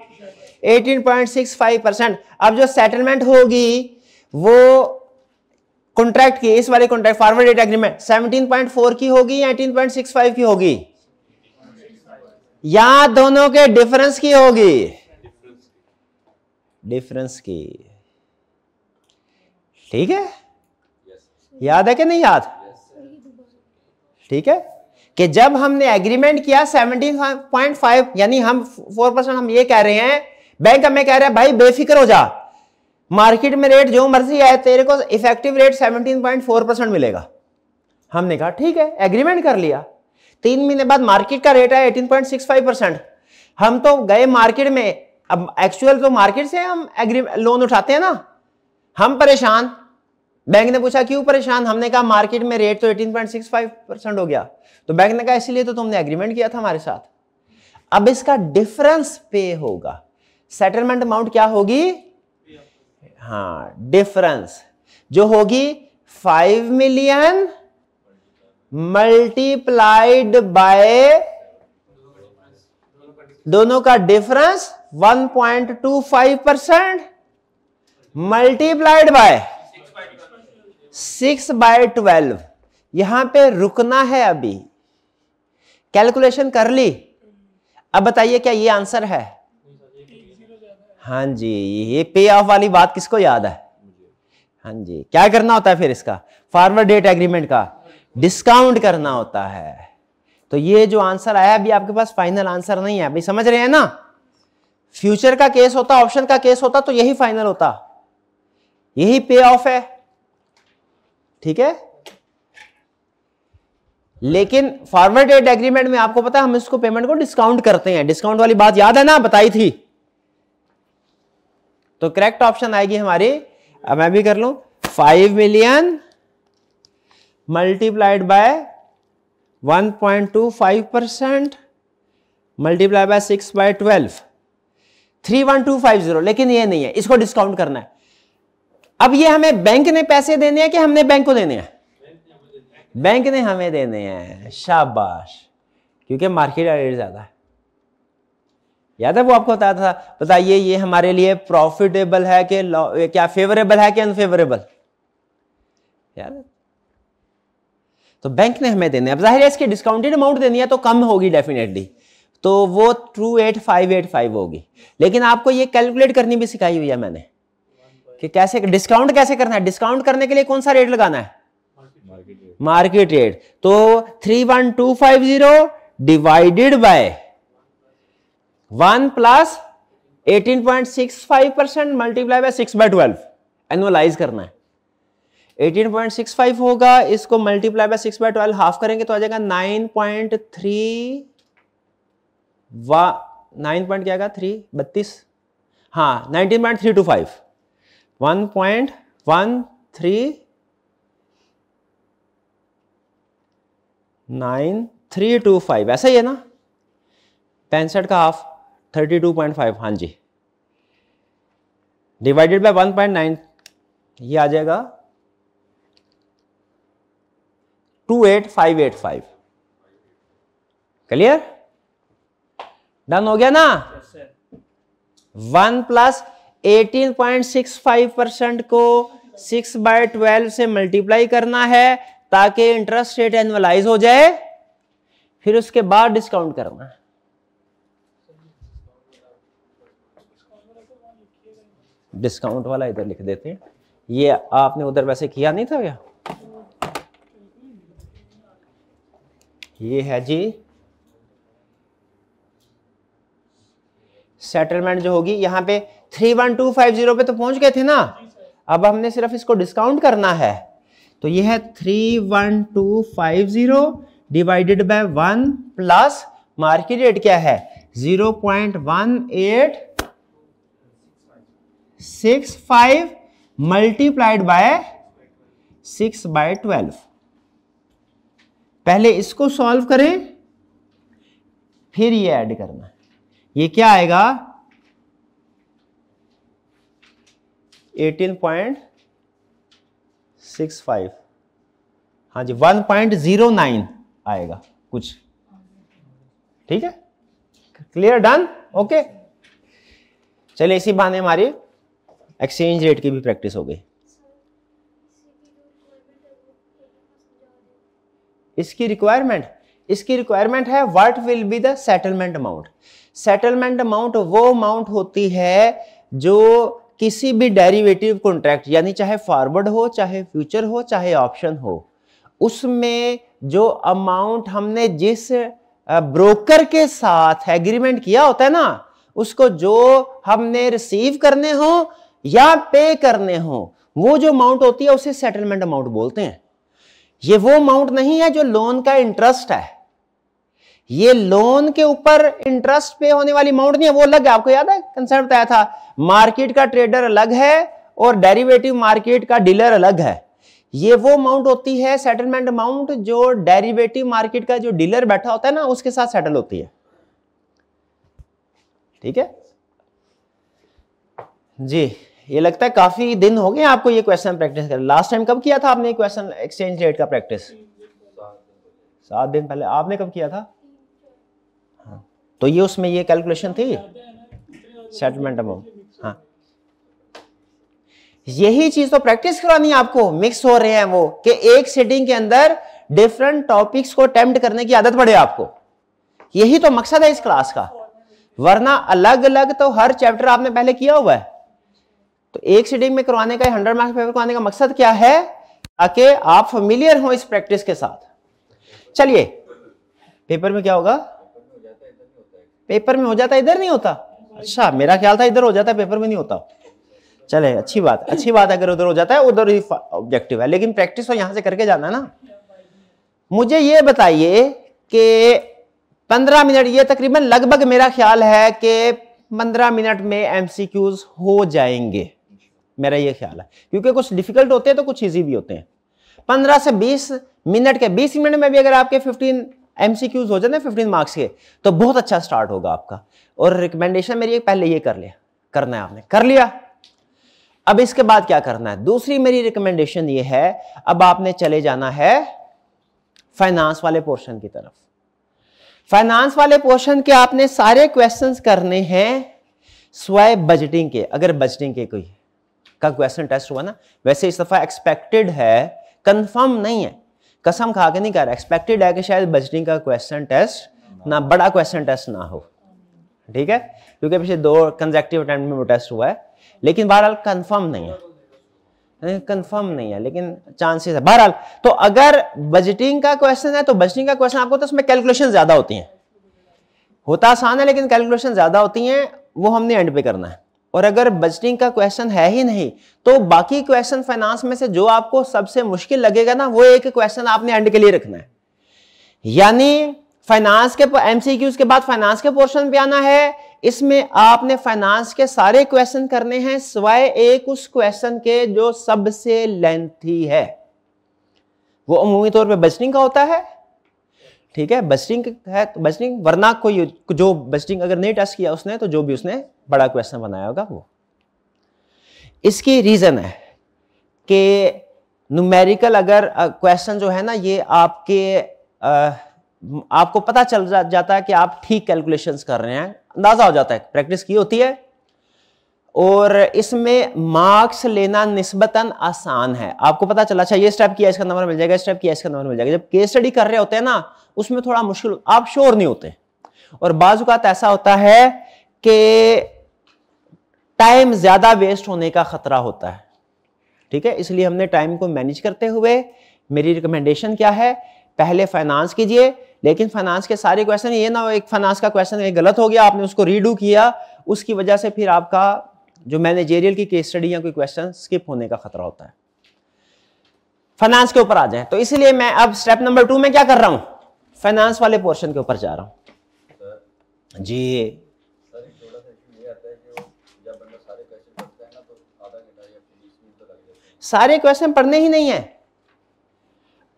18.65%। अब जो सेटलमेंट होगी वो कॉन्ट्रैक्ट की, इस वाले कॉन्ट्रैक्ट फॉरवर्ड रेट एग्रीमेंट 17.4 की होगी या 18.65 की होगी? या दोनों के डिफरेंस की होगी? डिफरेंस की। ठीक है, याद है कि नहीं याद? ठीक है, कि जब हमने एग्रीमेंट किया 17.5 यानी हम 4% हम ये कह रहे हैं, बैंक हमें कह रहा है भाई बेफिक्र हो जा, मार्केट में रेट जो मर्जी है तेरे को इफेक्टिव रेट 17.4% मिलेगा। हमने कहा ठीक है, एग्रीमेंट कर लिया। 3 महीने बाद मार्केट का रेट है 18.65%। हम तो गए मार्केट में, अब एक्चुअल तो मार्केट से हम लोन उठाते हैं ना, हम परेशान। बैंक ने पूछा क्यों परेशान? हमने कहा मार्केट में रेट तो 18.65% हो गया। तो बैंक ने कहा इसीलिए तो तुमने एग्रीमेंट किया था हमारे साथ। अब इसका डिफरेंस पे होगा। सेटलमेंट अमाउंट क्या होगी? हाँ, डिफरेंस जो होगी 5 मिलियन मल्टीप्लाइड बाय दोनों का डिफरेंस 1.25% मल्टीप्लाइड बाय 6/12। यहां पे रुकना है, अभी कैलकुलेशन कर ली। अब बताइए क्या ये आंसर है? हाँ जी, ये पे ऑफ वाली बात किसको याद है? हाँ जी, क्या करना होता है फिर इसका? फॉरवर्ड डेट एग्रीमेंट का डिस्काउंट करना होता है। तो ये जो आंसर आया अभी आपके पास फाइनल आंसर नहीं है, अभी समझ रहे हैं ना? फ्यूचर का केस होता, ऑप्शन का केस होता तो यही फाइनल होता, यही पे ऑफ है। ठीक है, लेकिन फॉरवर्ड डेट एग्रीमेंट में आपको पता है हम इसको पेमेंट को डिस्काउंट करते हैं। डिस्काउंट वाली बात याद है ना, बताई थी। तो करेक्ट ऑप्शन आएगी हमारी, अब मैं भी कर लूं, 5 million multiplied by 1.25% multiply by 6/12, 31250। लेकिन ये नहीं है, इसको डिस्काउंट करना है। अब ये हमें बैंक ने पैसे देने हैं कि हमने बैंक को देने हैं? बैंक ने हमें देने हैं, शाबाश, क्योंकि मार्केट का रेट ज्यादा है। याद है वो आपको बताया था? बताइए ये हमारे लिए प्रॉफिटेबल है कि क्या फेवरेबल है कि अनफेवरेबल? यार तो बैंक ने हमें देने, अब जाहिर है इसकी डिस्काउंटेड अमाउंट देनी है तो कम होगी डेफिनेटली, तो वो 28,585 होगी। लेकिन आपको ये कैलकुलेट करनी भी सिखाई हुई है मैंने कि कैसे डिस्काउंट कैसे करना है। डिस्काउंट करने के लिए कौन सा रेट लगाना है? Market rate. तो 31250 divided by 1 plus 18.65% multiply by 6/12 annualise करना है। 18.65 होगा, इसको मल्टीप्लाई बाय 6/12 हाफ करेंगे तो आ जाएगा 9.3 9 पॉइंट क्या आएगा 32, हाँ 19.325 1.139325 ऐसा ही है ना? 65 का हाफ 32.5, हाँ जी, डिवाइडेड बाय 1.9 ये आ जाएगा 28,585। क्लियर? डन हो गया ना? 1 प्लस 18.65% को 6/12 से मल्टीप्लाई करना है ताकि इंटरेस्ट रेट एनुअलाइज हो जाए, फिर उसके बाद डिस्काउंट करना है। डिस्काउंट वाला इधर लिख देते हैं, ये आपने उधर वैसे किया नहीं था क्या? ये है जी सेटलमेंट जो होगी, यहां पे 31250 पे तो पहुंच गए थे ना, अब हमने सिर्फ इसको डिस्काउंट करना है। तो ये है 31250 divided by 1 plus market rate क्या है 0.1865 मल्टीप्लाइड बाय 6/12। पहले इसको सॉल्व करें फिर ये ऐड करना है। ये क्या आएगा 18.65, हाँ जी 1.09 आएगा कुछ। ठीक है, क्लियर? डन? ओके, चलिए इसी बहाने हमारी एक्सचेंज रेट की भी प्रैक्टिस हो गई। इसकी रिक्वायरमेंट है what will be the settlement amount. Settlement amount वो अमाउंट होती है जो किसी भी डेरिवेटिव कॉन्ट्रैक्ट यानी चाहे फॉरवर्ड हो, चाहे फ्यूचर हो, चाहे ऑप्शन हो, उसमें जो अमाउंट हमने जिस ब्रोकर के साथ एग्रीमेंट किया होता है ना, उसको जो हमने रिसीव करने हो या पे करने हो, वो जो अमाउंट होती है उसे सेटलमेंट अमाउंट बोलते हैं। ये वो अमाउंट नहीं है जो लोन का इंटरेस्ट है, ये लोन के ऊपर इंटरेस्ट पे होने वाली अमाउंट नहीं है, वो अलग है। आपको याद है कंसेप्ट बताया था, मार्केट का ट्रेडर अलग है और डेरिवेटिव मार्केट का डीलर अलग है। ये वो अमाउंट होती है सेटलमेंट अमाउंट जो डेरिवेटिव मार्केट का जो डीलर बैठा होता है ना, उसके साथ सेटल होती है। ठीक है जी। ये लगता है काफी दिन हो गए आपको ये क्वेश्चन प्रैक्टिस कर। लास्ट टाइम कब किया था आपने क्वेश्चन एक्सचेंज रेट का प्रैक्टिस? 7 दिन पहले। आपने कब किया था? हाँ, तो ये उसमें ये कैलकुलेशन थी सेटलमेंट अमाउंट। हाँ, यही चीज तो प्रैक्टिस करवानी है आपको। मिक्स हो रहे हैं वो कि एक सिटिंग के अंदर डिफरेंट टॉपिक्स को अटेम्प्ट करने की आदत पड़े आपको। यही तो मकसद है इस क्लास का, वरना अलग अलग तो हर चैप्टर आपने पहले किया हुआ है। तो एक सिटिंग में करवाने का 100 मार्क्स पेपर करवाने का मकसद क्या है? ताकि आप फेमिलियर हो इस प्रैक्टिस के साथ। चलिए, पेपर में क्या होगा? पेपर में हो जाता है, इधर नहीं होता। अच्छा, मेरा ख्याल था इधर हो जाता है, पेपर में नहीं होता। चले, अच्छी बात अगर उधर हो जाता है, उधर ही ऑब्जेक्टिव है, लेकिन प्रैक्टिस तो यहां से करके जाना है ना। मुझे ये बताइए कि 15 मिनट, ये तकरीबन लगभग मेरा ख्याल है कि 15 मिनट में एमसीक्यूज हो जाएंगे, मेरा ये ख्याल है, क्योंकि कुछ डिफिकल्ट होते हैं तो कुछ इजी भी होते हैं। 15 से 20 मिनट के, 20 मिनट में भी अगर आपके 15 एमसीक्यूज हो जाते हैं 15 मार्क्स के, तो बहुत अच्छा स्टार्ट होगा आपका। और रिकमेंडेशन मेरी पहले ये करना है, आपने कर लिया। अब इसके बाद क्या करना है? दूसरी मेरी रिकमेंडेशन ये है, अब आपने चले जाना है फाइनेंस वाले पोर्शन की तरफ। फाइनेंस वाले पोर्शन के आपने सारे क्वेश्चंस करने हैं स्वयं बजटिंग के। अगर बजटिंग के कोई का क्वेश्चन टेस्ट हुआ ना, वैसे इस दफा एक्सपेक्टेड है, कंफर्म नहीं है, कसम खा के नहीं कह रहा, एक्सपेक्टेड है कि शायद बजटिंग का क्वेश्चन टेस्ट ना, बड़ा क्वेश्चन टेस्ट ना हो। ठीक है, क्योंकि पिछले 2 कंसेक्टिव अटेम्प्ट में वो टेस्ट हुआ है, लेकिन बहरहाल कंफर्म नहीं है, लेकिन चांसेस है बहरहाल। तो अगर बजटिंग का क्वेश्चन है तो बजटिंग का क्वेश्चन आपको तो उसमें कैलकुलेशन ज्यादा होती हैं, होता आसान है लेकिन कैलकुलेशन ज्यादा होती हैं, वो हमने एंड पे करना है। और अगर बजटिंग का क्वेश्चन है ही नहीं तो बाकी क्वेश्चन फाइनेंस में से जो आपको सबसे मुश्किल लगेगा ना, वो एक क्वेश्चन आपने एंड के लिए रखना है। यानी फाइनेंस के एमसीक्यूज के बाद फाइनेंस के पोर्शन पे आना है, इसमें आपने फाइनेंस के सारे क्वेश्चन करने हैं सिवाय एक उस क्वेश्चन के जो सबसे लेंथी है, वो अमूमी तौर पे बजटिंग का होता है। ठीक है, बजटिंग है तो बजटिंग, वरना कोई जो बजटिंग अगर नहीं टेस्ट किया उसने, तो जो भी उसने बड़ा क्वेश्चन बनाया होगा वो। इसकी रीजन है कि न्यूमेरिकल अगर क्वेश्चन जो है ना, ये आपको पता चल जाता है कि आप ठीक कैलकुलेशंस कर रहे हैं, अंदाजा हो जाता है, प्रैक्टिस की होती है। और इसमें मार्क्स लेना निस्बतन आसान है। आपको पता चला, अच्छा ये स्टेप किया इसका नंबर मिल जाएगा, स्टेप किया इसका नंबर मिल जाएगा। जब केस स्टडी कर रहे होते हैं ना, उसमें थोड़ा मुश्किल, आप श्योर नहीं होते। और बाज़ औक़ात ऐसा होता है कि टाइम ज्यादा वेस्ट होने का खतरा होता है। ठीक है, इसलिए हमने टाइम को मैनेज करते हुए, मेरी रिकमेंडेशन क्या है, पहले फाइनेंस कीजिए, लेकिन फाइनेंस के सारे क्वेश्चन, ये ना हो एक फाइनेंस का क्वेश्चन एक गलत हो गया, आपने उसको रीडू किया, उसकी वजह से फिर आपका जो मैनेजेरियल की केस स्टडी या कोई क्वेश्चन स्किप होने का खतरा होता है। फाइनेंस के ऊपर आ जाए, तो इसलिए मैं अब स्टेप नंबर 2 में क्या कर रहा हूं, फाइनेंस वाले पोर्शन के ऊपर जा रहा हूं जी। सारे क्वेश्चन पढ़ने ही नहीं है।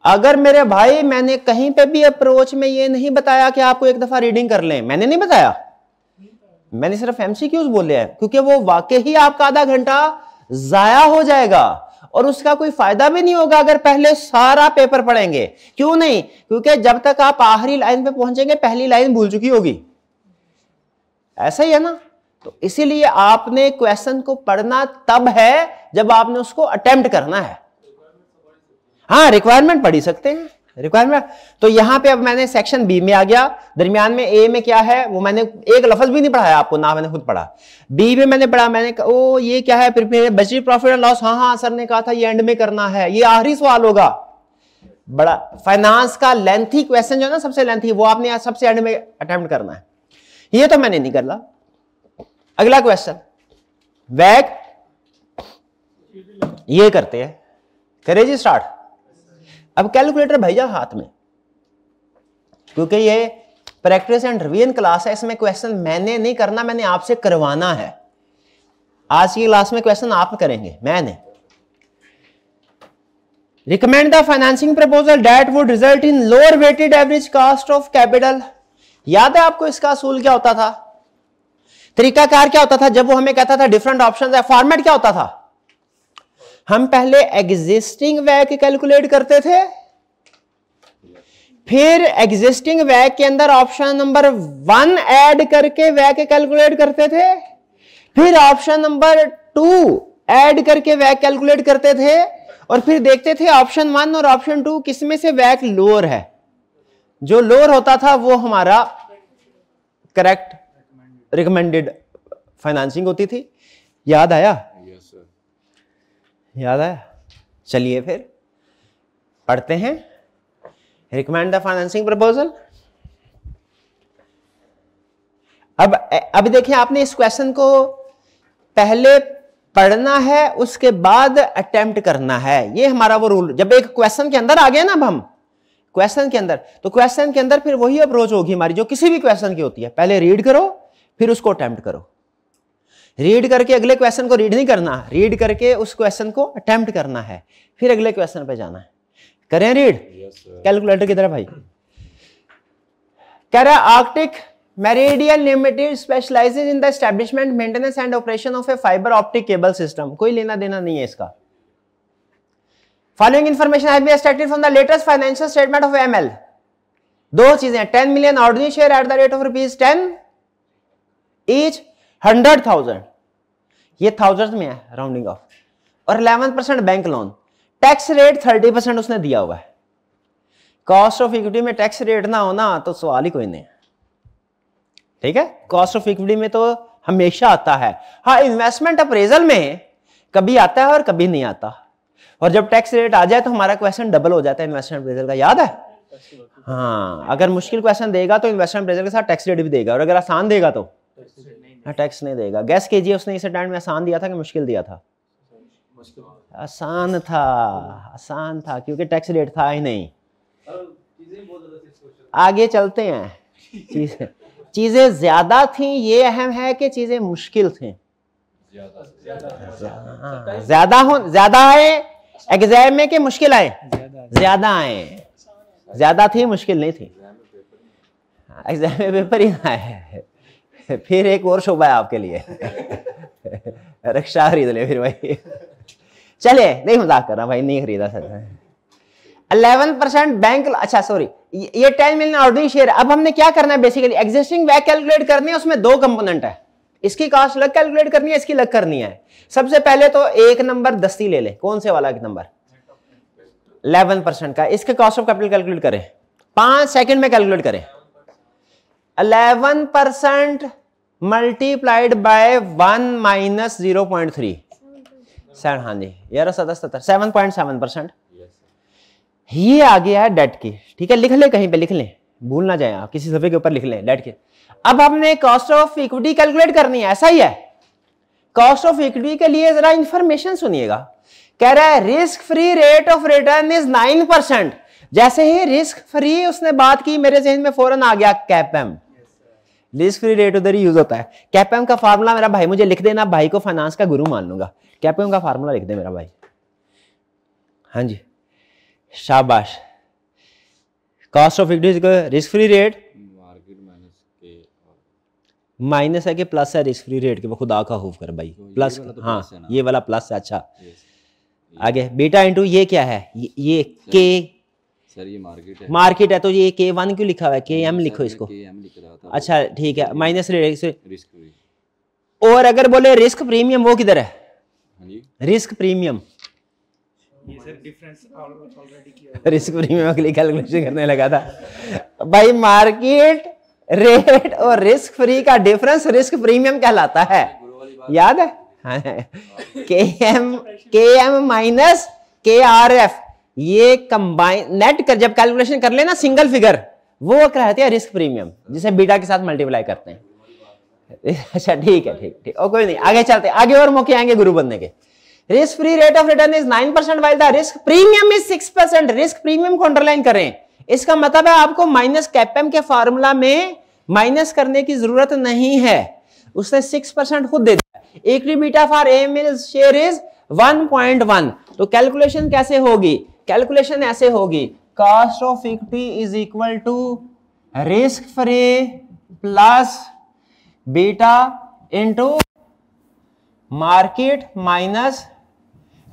अगर मेरे भाई, मैंने कहीं पे भी अप्रोच में ये नहीं बताया कि आपको एक दफा रीडिंग कर लें, मैंने नहीं बताया, मैंने सिर्फ एमसीक्यूज बोले हैं, क्योंकि वो वाकई ही आपका आधा घंटा जाया हो जाएगा और उसका कोई फायदा भी नहीं होगा अगर पहले सारा पेपर पढ़ेंगे। क्यों नहीं? क्योंकि जब तक आप आखिरी लाइन पे पहुंचेंगे पहली लाइन भूल चुकी होगी, ऐसा ही है ना। तो इसीलिए आपने क्वेश्चन को पढ़ना तब है जब आपने उसको अटेम्प्ट करना है। हाँ, रिक्वायरमेंट पढ़ ही सकते हैं, रिक्वायरमेंट। तो यहां पे अब मैंने सेक्शन बी में आ गया, दरमियान में ए में क्या है वो मैंने एक लफ्ज भी नहीं पढ़ाया आपको, ना मैंने खुद पढ़ा। बी में मैंने पढ़ा, मैंने कहा ओ ये क्या है, prepare budget profit and loss, हाँ हाँ सर ने कहा था ये एंड में करना है, ये आखिरी सवाल होगा। बड़ा फाइनेंस का लेंथी क्वेश्चन जो है ना, सबसे लेंथी, वो आपने सबसे एंड में अटेम्प्ट करना है, ये तो मैंने नहीं करना। अगला क्वेश्चन वैग, ये करते हैं, करें जी स्टार्ट। अब कैलकुलेटर भेजा हाथ में, क्योंकि ये प्रैक्टिस एंड रिवीजन क्लास है, इसमें क्वेश्चन मैंने नहीं करना, मैंने आपसे करवाना है। आज की क्लास में क्वेश्चन आप करेंगे, मैंने। Recommend the financing proposal that would result in lower weighted average cost of capital. याद है आपको इसका असूल क्या होता था, तरीकाकार क्या होता था जब वो हमें कहता था डिफरेंट ऑप्शंस है? फॉर्मेट क्या होता था? हम पहले एग्जिस्टिंग वैक कैलकुलेट करते थे, फिर एग्जिस्टिंग वैक के अंदर ऑप्शन नंबर 1 ऐड करके वैक कैलकुलेट करते थे, फिर ऑप्शन नंबर 2 ऐड करके वैक कैलकुलेट करते थे, और फिर देखते थे ऑप्शन 1 और ऑप्शन 2 किसमें से वैक लोअर है। जो लोअर होता था वो हमारा करेक्ट रिकमेंडेड फाइनेंसिंग होती थी। याद आया? यस सर, याद आया? चलिए फिर पढ़ते हैं। Recommend the financing proposal. अब देखिए, आपने इस क्वेश्चन को पहले पढ़ना है, उसके बाद अटेम्प्ट करना है। ये हमारा वो रूल, जब एक क्वेश्चन के अंदर आ गए ना, अब हम क्वेश्चन के अंदर, तो क्वेश्चन के अंदर फिर वही अप्रोच होगी हमारी जो किसी भी क्वेश्चन की होती है। पहले रीड करो, फिर उसको अटेम्प्ट करो। रीड करके अगले क्वेश्चन को रीड नहीं करना, रीड करके उस क्वेश्चन को अटेम्प्ट करना है, फिर अगले क्वेश्चन पे जाना है। करें रीड? कैलकुलेटर की तरह भाई। कह रहा Arctic Meridian Limited specialises in the establishment, maintenance and operation of a fibre optic cable system. कोई लेना देना नहीं है इसका। Following information has been extracted from the latest financial statement of ML. दो चीजें, 10 million ordinary share at the rate of ₹10 each, 100,000, ये थाउजेंड में है राउंडिंग ऑफ, और 11% बैंक लोन। टैक्स रेट 30% उसने दिया हुआ है। कॉस्ट ऑफ इक्विटी में टैक्स रेट ना होना तो सवाल ही कोई नहीं है, ठीक है? कॉस्ट ऑफ इक्विटी में तो हमेशा आता है। हाँ, इन्वेस्टमेंट अप्रेजल में कभी आता है और कभी नहीं आता, और जब टैक्स रेट आ जाए तो हमारा क्वेश्चन डबल हो जाता है इन्वेस्टमेंट अप्रेजल का। याद है? हाँ, अगर मुश्किल क्वेश्चन देगा तो इन्वेस्टमेंट अप्रेजल के साथ टैक्स रेट भी देगा, और अगर आसान देगा तो टैक्स नहीं देगा। गैस कीजिए, उसने इस अटेम्प्ट में आसान दिया था कि मुश्किल दिया था? आसान था, आसान था, क्योंकि टैक्स रेट था ही नहीं। आगे चलते हैं। चीजें ज्यादा थी, ये अहम है कि चीजें मुश्किल थी। ज्यादा आए एग्जाम में कि मुश्किल आए? ज्यादा आए। ज्यादा थी, मुश्किल नहीं थी। एग्जाम में पेपर ही आए। फिर एक और शोभा है आपके लिए, रिक्शा खरीद ले फिर भाई। चले, नहीं मजाक कर रहा भाई, नहीं खरीदा सर। 11% बैंक, अच्छा सॉरी, ये 10 मिलियन ऑर्डिनरी शेयर। अब हमने क्या करना है? बेसिकली एग्जिस्टिंग वैक कैलकुलेट करनी है, उसमें दो कंपोनेंट है। इसकी कॉस्ट अलग कैलकुलेट करनी है, इसकी अलग करनी है। सबसे पहले तो एक नंबर दस्ती ले ले। कौन से वाला एक नंबर? 11% का। इसके कॉस्ट ऑफ कैपिटल कैलकुलेट करें, 5 सेकंड में कैलकुलेट करें। 11% मल्टीप्लाइड बाय 1 माइनस 0.3, हाँ जी, 7.7%। ये आ गया है डेट की, ठीक है? लिख ले, कहीं पे लिख लें, भूल ना जाए आप, किसी सफे के ऊपर लिख लें डेट के। अब हमने कॉस्ट ऑफ इक्विटी कैलकुलेट करनी है, ऐसा ही है। कॉस्ट ऑफ इक्विटी के लिए जरा इंफॉर्मेशन सुनिएगा। कह रहा है risk free rate of return is 9%। जैसे ही रिस्क फ्री उसने बात की, मेरे जहन में फौरन आ गया कैपएम। रिस्क फ्री रेट उधर ही यूज होता है। कैपएम का फार्मूला मेरा भाई मुझे लिख देना, भाई को फाइनेंस का गुरु मान लूंगा। कैपएम का फार्मूला लिख दे मेरा भाई। हाँ जी, शाबाश। Cost of equity risk free rate market minus के, माइनस है कि प्लस है रिस्क फ्री रेट के? वो खुदा का खौफ कर भाई, प्लस। हाँ, ये वाला प्लस है। अच्छा, आगे बीटा इंटू ये क्या है? ये के सर, ये मार्केट है। मार्केट है तो ये K1 क्यों लिखा हुआ है? KM लिखो इसको। KM लिख रहा था। अच्छा ठीक है, माइनस रिस्क फ्री। और अगर बोले रिस्क प्रीमियम, वो किधर है? हाँ जी, रिस्क प्रीमियम ये सर डिफरेंस ऑलरेडी किया, रिस्क प्रीमियम के लिए कैलकुलेशन करने लगा था भाई। मार्केट रेट और रिस्क फ्री का डिफरेंस रिस्क प्रीमियम कहलाता है, याद है? के एम माइनस KRF, ये कंबाइन नेट कर जब कैलकुलेशन कर लेना सिंगल फिगर, वो कहते हैं रिस्क प्रीमियम, जिसे बीटा के साथ मल्टीप्लाई करते हैं। अच्छा ठीक है, ठीक और कोई नहीं, आगे चलते, आगे और मौके आएंगे गुरु बनने के। Risk free rate of return is 9% while the risk premium is 6%। Risk premium को अंडरलाइन करें, इसका मतलब है आपको माइनस कैपएम के फार्मूला में माइनस करने की जरूरत नहीं है, उसने 6% खुद दे दिया। Equity beta for AML share is 1.1। तो कैलकुलेशन कैसे होगी? कैलकुलेशन ऐसे होगी, cost of equity is equal to risk free plus beta into market minus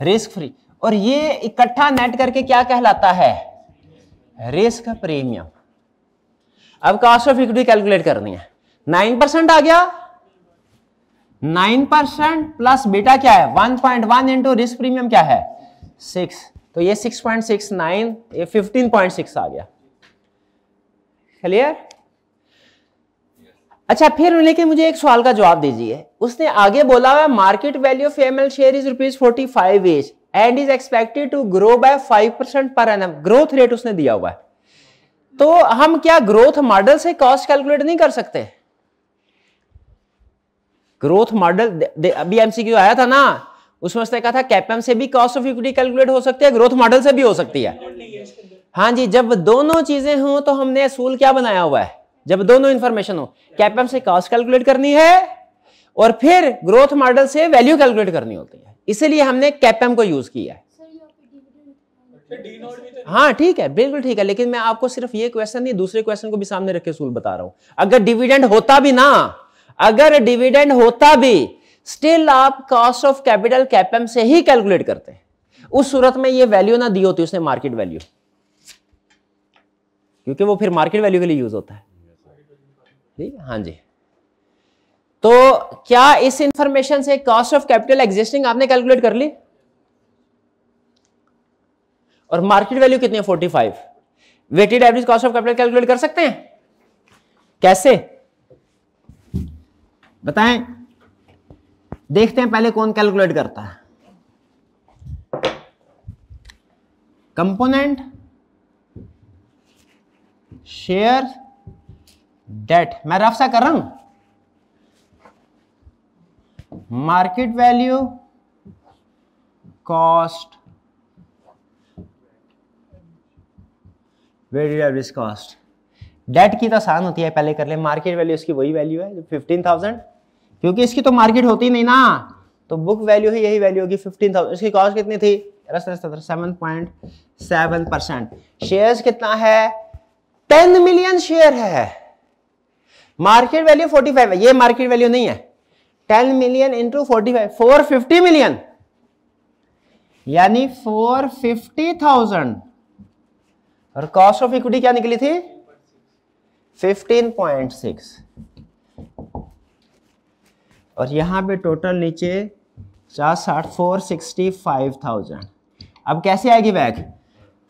risk free, और ये इकट्ठा नेट करके क्या कहलाता है? Risk premium. अब कॉस्ट ऑफ इक्विटी कैलकुलेट करनी है, 9% आ गया, 9% प्लस बीटा क्या है 1.1 इंटू रिस्क प्रीमियम क्या है 6, तो ये 6.69, ये 15.6 आ गया। क्लियर? अच्छा फिर लेकिन मुझे एक सवाल का जवाब दीजिए, उसने आगे बोला हुआ market value of AML share is ₹45 each and is expected to grow by 5% per annum. Growth rate उसने दिया हुआ है, तो हम क्या ग्रोथ मॉडल से कॉस्ट कैलकुलेट नहीं कर सकते? ग्रोथ मॉडल अभी MCQ आया था ना, उसमें उसने कहा था कैपएम से भी कॉस्ट ऑफ इक्विटी कैलकुलेट हो सकती है, ग्रोथ मॉडल से भी हो सकती है। हाँ जी, जब दोनों चीजें हो तो हमने असूल क्या बनाया हुआ है, जब दोनों इंफॉर्मेशन हो, कैपएम से कॉस्ट कैलकुलेट करनी है और फिर ग्रोथ मॉडल से वैल्यू कैलकुलेट करनी होती है, इसीलिए हमने कैपएम को यूज किया है। हाँ ठीक है, बिल्कुल ठीक है, लेकिन मैं आपको सिर्फ ये क्वेश्चन नहीं दूसरे क्वेश्चन को भी सामने रख के असूल बता रहा हूं। अगर डिविडेंड होता भी ना, अगर डिविडेंड होता भी, स्टिल आप कॉस्ट ऑफ कैपिटल कैपएम से ही कैलकुलेट करते हैं। उस सूरत में ये वैल्यू ना दी होती उसने मार्केट वैल्यू, क्योंकि वो फिर मार्केट वैल्यू के लिए यूज होता है। ठीक है, हाँ जी। तो क्या इस इंफॉर्मेशन से कॉस्ट ऑफ कैपिटल एग्जिस्टिंग आपने कैलकुलेट कर ली? और मार्केट वैल्यू कितनी है 45, weighted average cost of capital calculate कर सकते हैं? कैसे बताएं, देखते हैं पहले कौन कैलकुलेट करता है। कंपोनेंट शेयर डेट, मैं रफ सा कर रहा हूं, market value cost weighted average cost, debt की तो आसान होती है, पहले कर ले। मार्केट वैल्यू इसकी वही वैल्यू है 15,000, क्योंकि इसकी तो मार्केट होती नहीं ना, तो बुक वैल्यू है यही वैल्यू होगी 15,000। इसकी कॉस्ट कितनी थी 7.7%। शेयर्स कितना है 10 मिलियन शेयर है, मार्केट वैल्यू 45 है, ये मार्केट वैल्यू नहीं है। 10 मिलियन इंटू 45 450 मिलियन, यानी 450,000, और कॉस्ट ऑफ इक्विटी क्या निकली थी 15.6, और यहां पे टोटल नीचे 465,000। अब कैसे आएगी बैक,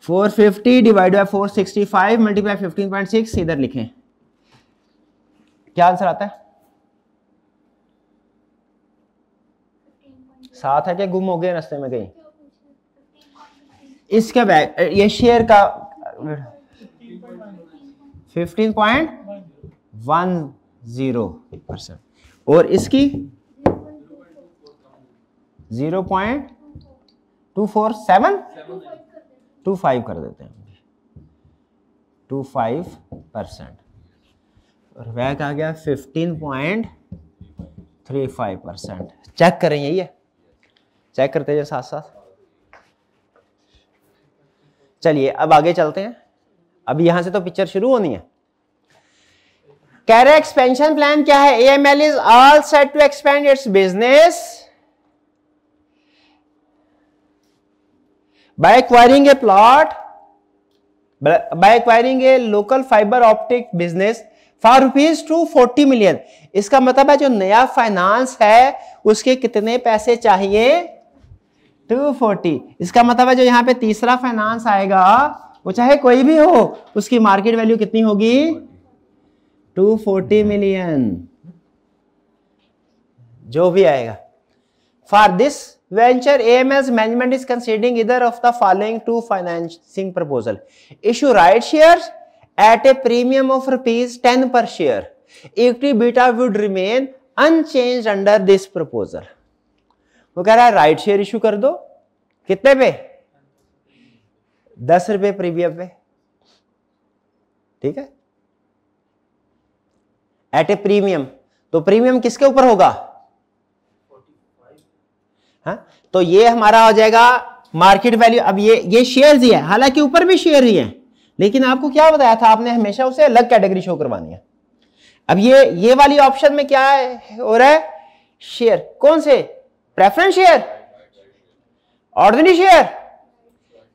450 डिवाइड बाय 465 मल्टीप्लाई 15.6, इधर लिखें क्या आंसर आता है? 7 है क्या, गुम हो गए रास्ते में कहीं? इसका बैक ये शेयर का 15.10%, और इसकी 0.24725 कर देते हैं 25%, और बैक आ गया 15.35%। चेक करें, यही है, चेक करते हैं साथ साथ। चलिए अब आगे चलते हैं, अब यहां से तो पिक्चर शुरू होनी है। कह रहे एक्सपेंशन प्लान क्या है, AML is all set to expand its business by acquiring a plot, by acquiring a local fibre optic business for ₹240 million. इसका मतलब है जो नया फाइनेंस है उसके कितने पैसे चाहिए 240। इसका मतलब है जो यहाँ पे तीसरा फाइनेंस आएगा वो चाहे कोई भी हो उसकी मार्केट वैल्यू कितनी होगी? 240 मिलियन, जो भी आएगा। For this venture AMS management is considering either of the following two financing proposal. Issue right shares at a premium of ₹10 per share. Equity beta would remain unchanged under this proposal. वो कह रहा है राइट शेयर इशू कर दो, कितने पे? 10 रुपए प्रीमियम पे, ठीक है, एट ए प्रीमियम। तो प्रीमियम किसके ऊपर होगा? हाँ, तो ये हमारा हो जाएगा मार्केट वैल्यू। अब ये शेयर ही है, हालांकि ऊपर भी शेयर ही है, लेकिन आपको क्या बताया था, आपने हमेशा उसे अलग कैटेगरी शो करवानी है। अब ये वाली ऑप्शन में क्या है हो रहा है? शेयर कौन से? Preference share, ordinary share,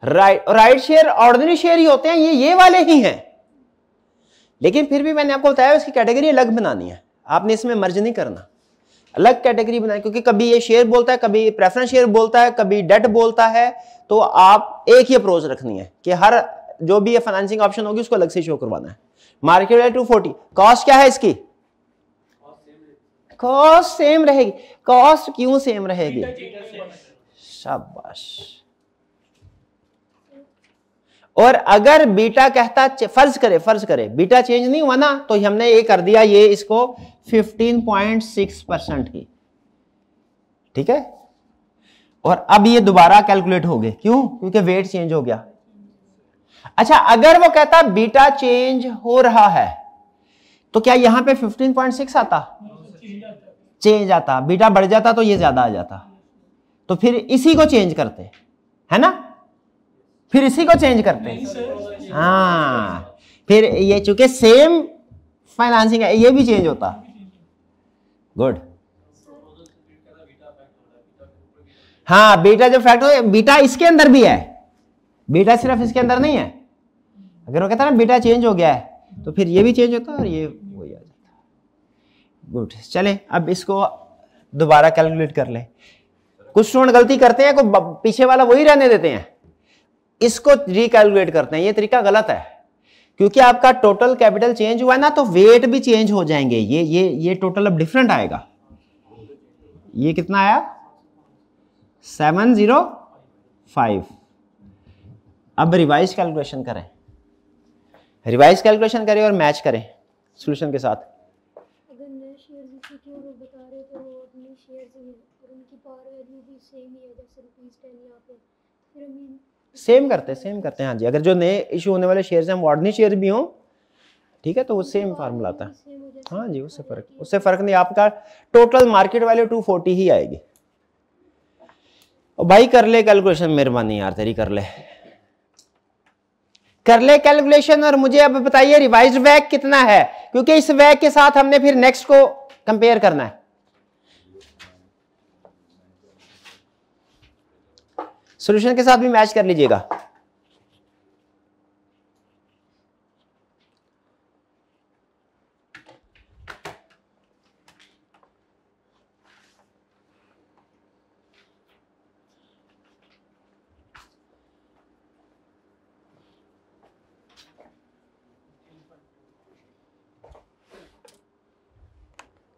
right share, ordinary share ही होते हैं, ये वाले ही हैं। लेकिन फिर भी मैंने आपको बताया उसकी कैटेगरी अलग बनानी है, आपने इसमें मर्ज नहीं करना, अलग कैटेगरी बनाए, क्योंकि कभी ये शेयर बोलता है, कभी प्रेफरेंस शेयर बोलता है, कभी डेट बोलता है। तो आप एक ही अप्रोच रखनी है कि हर जो भी ये फाइनेंसिंग ऑप्शन होगी उसको अलग से शो करवाना है। मार्केट वैल्यू 240, कॉस्ट क्या है इसकी? कॉस्ट सेम रहेगी। कॉस्ट क्यों सेम रहेगी? शाबाश। और अगर बीटा कहता, फर्ज करे बीटा चेंज नहीं हुआ ना, तो हमने ये कर दिया, ये इसको 15.6% की, ठीक है। और अब ये दोबारा कैलकुलेट हो गए, क्यों? क्योंकि वेट चेंज हो गया। अच्छा, अगर वो कहता बीटा चेंज हो रहा है तो क्या यहां पे 15.6 आता? चेंज आता। बीटा बढ़ जाता तो ये ज्यादा आ जाता, तो फिर इसी को चेंज करते, है ना, फिर इसी को चेंज करते। हाँ, फिर ये चूंकि सेम फाइनेंसिंग है, ये भी चेंज होता। गुड। हाँ, बीटा जो फैक्ट हो, बीटा इसके अंदर भी है, बीटा सिर्फ इसके अंदर नहीं है। अगर वो कहता है ना बीटा चेंज हो गया है, तो फिर ये भी चेंज होता है और ये वही आ जाता। गुड। चले अब इसको दोबारा कैलकुलेट कर ले। कुछ स्टूडेंट गलती करते हैं, को पीछे वाला वही रहने देते हैं, इसको रिकैलकुलेट करते हैं। ये तरीका गलत है, क्योंकि आपका टोटल कैपिटल चेंज हुआ है ना, तो वेट भी चेंज हो जाएंगे। ये टोटल अब डिफरेंट आएगा। ये कितना आया? 705। अब रिवाइज कैलकुलेशन करें, रिवाइज कैलकुलेशन करें और मैच करें सॉल्यूशन के साथ। अगर नए शेयर जो लोग बता रहे थे वो अपने शेयर से और उनकी पावर वैल्यू भी सेम ही है, जैसे ₹10 यहाँ पे, फिर हम सेम करते हैं। हाँ जी, अगर जो नए इशू होने वाले शेयर हैं हम ऑर्डिनरी शेयर भी हों, ठीक है, तो वो सेम फार्मूला आता है। हाँ जी, उससे फर्क नहीं। आपका टोटल मार्केट वैल्यू 240 ही आएगी। और भाई कर ले कैलकुलेशन, मेहरबानी यार तेरी, कर ले कैलकुलेशन। और मुझे अब बताइए रिवाइज्ड वैक कितना है, क्योंकि इस वैक के साथ हमने फिर नेक्स्ट को कंपेयर करना है। सॉल्यूशन के साथ भी मैच कर लीजिएगा।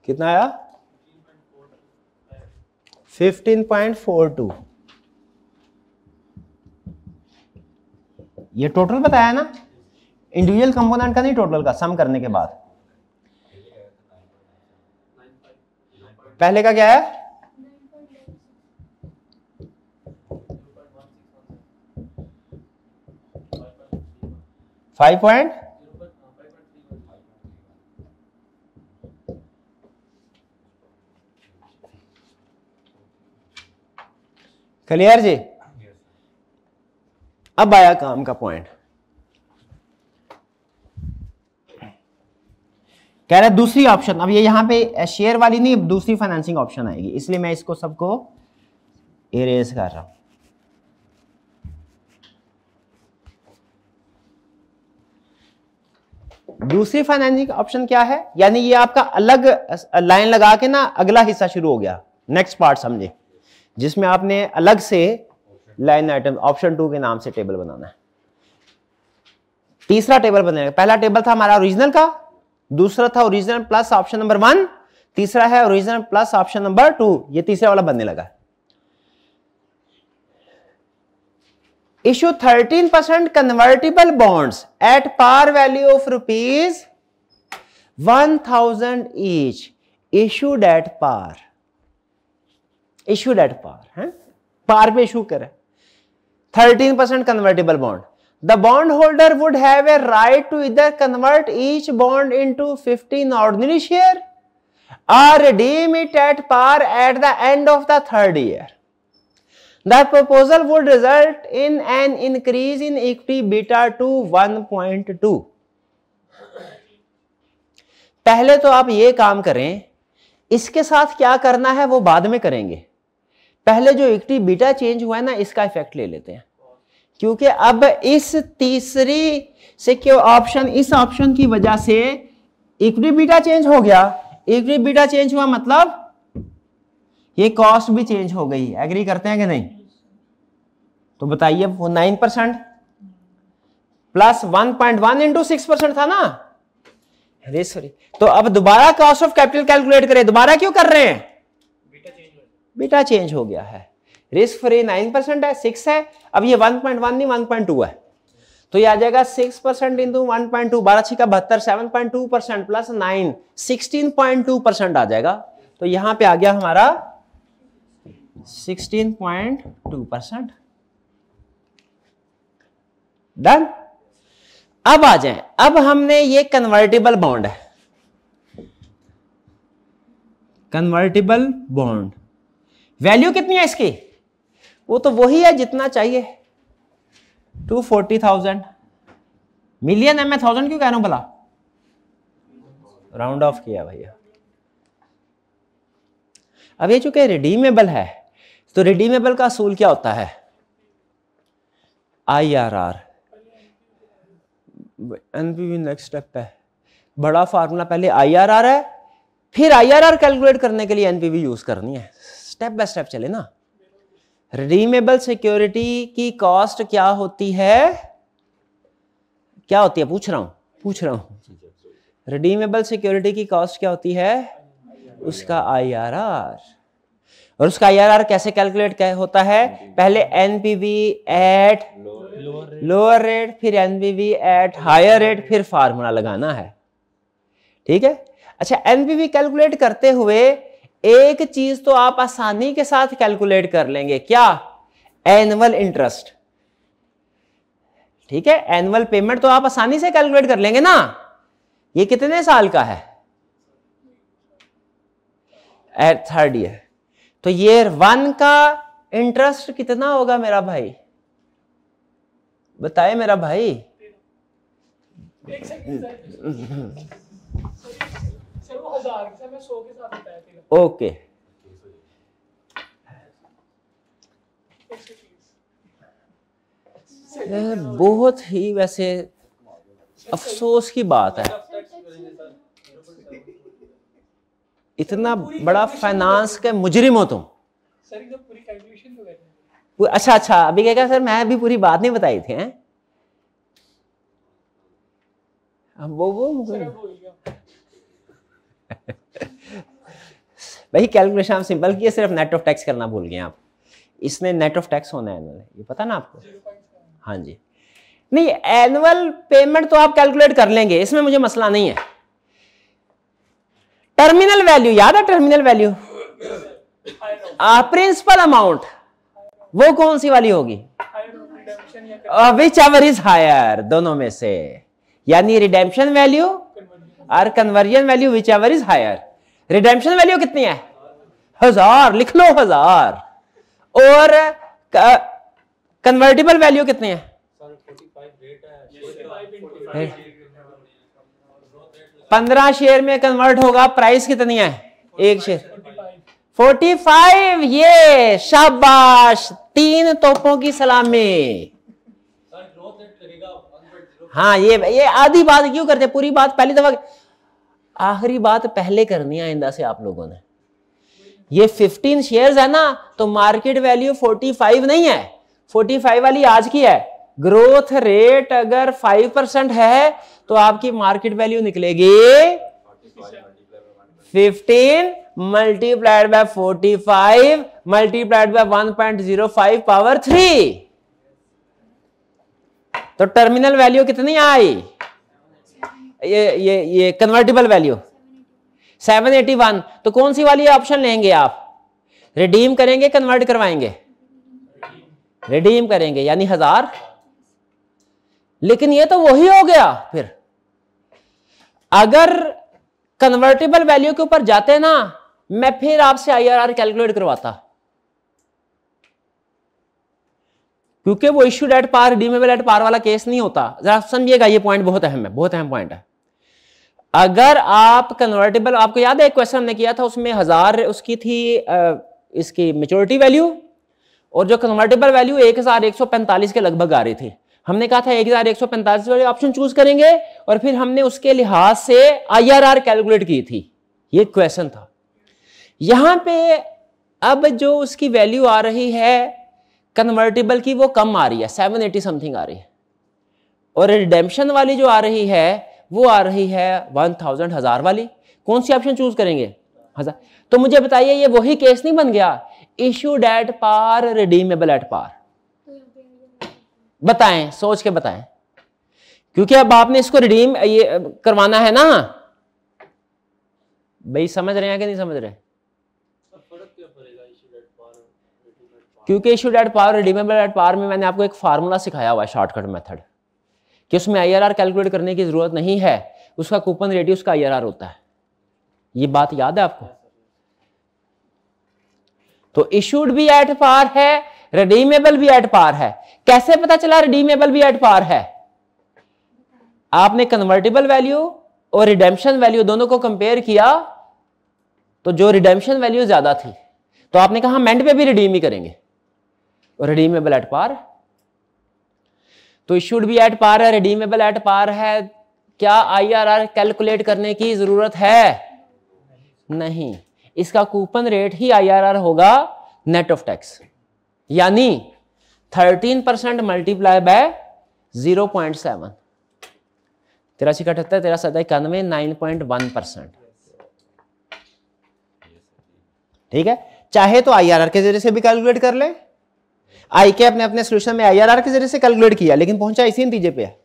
कितना आया? 15.42। ये टोटल बताया ना, इंडिविजुअल कंपोनेंट का नहीं, टोटल का सम करने के बाद। पहले का क्या है? 5. क्लियर जी? अब आया काम का पॉइंट। कह रहा है दूसरी ऑप्शन, अब ये यहां पे शेयर वाली नहीं, दूसरी फाइनेंसिंग ऑप्शन आएगी, इसलिए मैं इसको सबको इरेज कर रहा हूं। दूसरी फाइनेंसिंग ऑप्शन क्या है? यानी ये आपका अलग लाइन लगा के ना अगला हिस्सा शुरू हो गया, नेक्स्ट पार्ट समझे। जिसमें आपने अलग से लाइन आइटम ऑप्शन 2 के नाम से टेबल बनाना है। तीसरा टेबल बनेगा, पहला टेबल था हमारा ओरिजिनल का, दूसरा था ओरिजिनल प्लस ऑप्शन नंबर 1, तीसरा है ओरिजिनल प्लस ऑप्शन नंबर 2, ये तीसरा वाला बनने लगा। Issue 13% convertible bonds at par value of ₹1000 each, issued at par, issued at par है, पार पे इशू करे 13% convertible bond. The bondholder would have a right to either convert each bond into 15 ordinary share or redeem it at par at the end of the third year. The proposal would result in an increase in equity beta to 1.2. पहले तो आप ये काम करें, इसके साथ क्या करना है वो बाद में करेंगे। पहले जो इक्विटी बीटा चेंज हुआ है ना, इसका इफेक्ट ले लेते हैं, क्योंकि अब इस तीसरी से क्यों ऑप्शन, इस ऑप्शन की वजह से इक्विटी बीटा चेंज हो गया। इक्विटी बीटा चेंज हुआ मतलब ये कॉस्ट भी चेंज हो गई। एग्री करते हैं कि नहीं? तो बताइए, वो 9% प्लस 1.1 इंटू 6% था ना, सॉरी। तो अब दोबारा कॉस्ट ऑफ कैपिटल कैलकुलेट करें, दोबारा क्यों कर रहे हैं? बीटा चेंज हो गया है। रिस्क फ्री 9% है, 6 है, अब ये 1.1 नहीं 1.2 है, तो ये आ जाएगा 6% इंटू 1.2, 12 का 72, 7.2% प्लस 9, 16.2% आ जाएगा। तो यहां पे आ गया हमारा 16.2%। डन। अब आ जाए, अब हमने ये कन्वर्टिबल बॉन्ड है, कन्वर्टिबल बॉन्ड वैल्यू कितनी है इसकी? वो तो वही है जितना चाहिए, 240,000 मिलियन है। मैं 1000 क्यों कह रहा हूं भला? राउंड ऑफ किया भैया। अब ये चूंकि रिडीमेबल है, तो रिडीमेबल का असूल क्या होता है? IRR। एनपीवी नेक्स्ट स्टेप है, बड़ा फार्मूला पहले IRR है, फिर IRR कैलकुलेट करने के लिए एनपीवी यूज करनी है। स्टेप बाय स्टेप चले ना। रिडीमेबल सिक्योरिटी की कॉस्ट क्या होती है? क्या होती है? पूछ रहा हूं। रिडीमेबल सिक्योरिटी की कॉस्ट क्या होती है? उसका IRR। और उसका IRR कैसे कैलकुलेट होता है? पहले एनपीवी एट लोअर रेट, फिर एनपीवी एट हायर रेट, फिर फार्मूला लगाना है। ठीक है। अच्छा, एनपीवी कैलकुलेट करते हुए एक चीज तो आप आसानी के साथ कैलकुलेट कर लेंगे, क्या? Annual interest. ठीक है, एनुअल पेमेंट तो आप आसानी से कैलकुलेट कर लेंगे ना। ये कितने साल का है? At third year. तो ईयर 1 का इंटरेस्ट कितना होगा मेरा भाई? बताए मेरा भाई। एक सेकंड सर, वो 1000 से मैं 100 के साथ बताया था। ओके। बहुत ही वैसे अफसोस की बात है, इतना बड़ा फाइनेंस के मुजरिम हो तुम। सर एकदम पूरी कैलकुलेशन तो करनी है। अच्छा, अभी क्या सर, मैं अभी पूरी बात नहीं बताई थी। हैं वो सर अब भूल गया। भाई कैलकुलेशन आप सिंपल किए, सिर्फ नेट ऑफ टैक्स करना भूल गए आप। इसमें नेट ऑफ टैक्स होना है, ये पता ना आपको? हाँ जी। नहीं, एनुअल पेमेंट तो आप कैलकुलेट कर लेंगे, इसमें मुझे मसला नहीं है। टर्मिनल वैल्यू याद है? टर्मिनल वैल्यू प्रिंसिपल अमाउंट, वो कौन सी वाली होगी? विच एवर इज हायर, दोनों में से, यानी रिडेम्पशन वैल्यू और conversion value, whichever is higher. Redemption value कितनी है? 1000, लिख लो 1000। और कन्वर्टिबल वैल्यू कितनी है? 15 शेयर में कन्वर्ट होगा। प्राइस कितनी है एक शेयर? 45। ये शाबाश, 3 तोपों की सलामी। हाँ, ये आधी बात क्यों करते? पूरी बात पहली दफा, आखिरी बात पहले करनी है आइंदा से आप लोगों ने। ये 15 शेयर्स है ना, तो मार्केट वैल्यू 45 नहीं है, 45 वाली आज की है। ग्रोथ रेट अगर 5% है तो आपकी मार्केट वैल्यू निकलेगी 15 multiplied by 45 multiplied by 1.05 power 3। तो टर्मिनल वैल्यू कितनी आई? ये कन्वर्टिबल वैल्यू 781। तो कौन सी वाली ऑप्शन लेंगे आप? रिडीम करेंगे, कन्वर्ट करवाएंगे? रिडीम करेंगे, यानी 1000। लेकिन ये तो वही हो गया। फिर अगर कन्वर्टेबल वैल्यू के ऊपर जाते ना, मैं फिर आपसे आईआरआर कैलकुलेट करवाता, क्योंकि वो issued at par redeemable at par वाला केस नहीं होता। जरा समझिएगा, ये पॉइंट बहुत अहम है, बहुत अहम पॉइंट है। अगर आप कन्वर्टेबल, आपको याद है एक क्वेश्चन हमने किया था, उसमें 1000 उसकी थी इसकी मेच्योरिटी वैल्यू, और जो कन्वर्टेबल वैल्यू 1145 के लगभग आ रही थी। हमने कहा था 1145 वाले ऑप्शन चूज करेंगे, और फिर हमने उसके लिहाज से आईआरआर कैलकुलेट की थी। ये क्वेश्चन था। यहां पे अब जो उसकी वैल्यू आ रही है कन्वर्टेबल की, वो कम आ रही है, 780 समथिंग आ रही है, और रिडेम्पशन वाली जो आ रही है वो आ रही है 1000 वाली। कौन सी ऑप्शन चूज करेंगे? 1000। तो मुझे बताइए, ये वही केस नहीं बन गया, issued at par redeemable at par? बताएं, सोच के बताएं, क्योंकि अब आपने इसको रिडीम ये करवाना है ना भाई। समझ रहे हैं कि नहीं समझ रहे? क्योंकि issued at par redeemable at par में मैंने आपको एक फार्मूला सिखाया हुआ है, शॉर्टकट मेथड, कि उसमें आईआरआर कैलकुलेट करने की जरूरत नहीं है, उसका कूपन रेट ही उसका आईआरआर होता है। ये बात याद है आपको? तो इशूड भी एट पार है, रिडीमेबल भी एट पार है। कैसे पता चला रिडीमेबल भी एट पार है? आपने कन्वर्टेबल वैल्यू और रिडेम्पशन वैल्यू दोनों को कंपेयर किया, तो जो रिडेम्पशन वैल्यू ज्यादा थी, तो आपने कहा हम एंड पे भी रिडीम ही करेंगे, और रिडीमेबल एट पार। तो इशूड भी एट पार है, रिडीमेबल एट पार है। क्या आईआरआर कैलकुलेट करने की जरूरत है? नहीं, इसका कूपन रेट ही आईआरआर होगा नेट ऑफ टैक्स, यानी 13% मल्टीप्लाई बाय 0.7, 83 का 78, 13 7 91, 9.1%। ठीक है, चाहे तो आईआरआर के जरिए से भी कैलकुलेट कर ले। आई के अपने सोल्यूशन में आईआरआर के जरिए से कैलकुलेट किया, लेकिन पहुंचा इसी नतीजे पे है,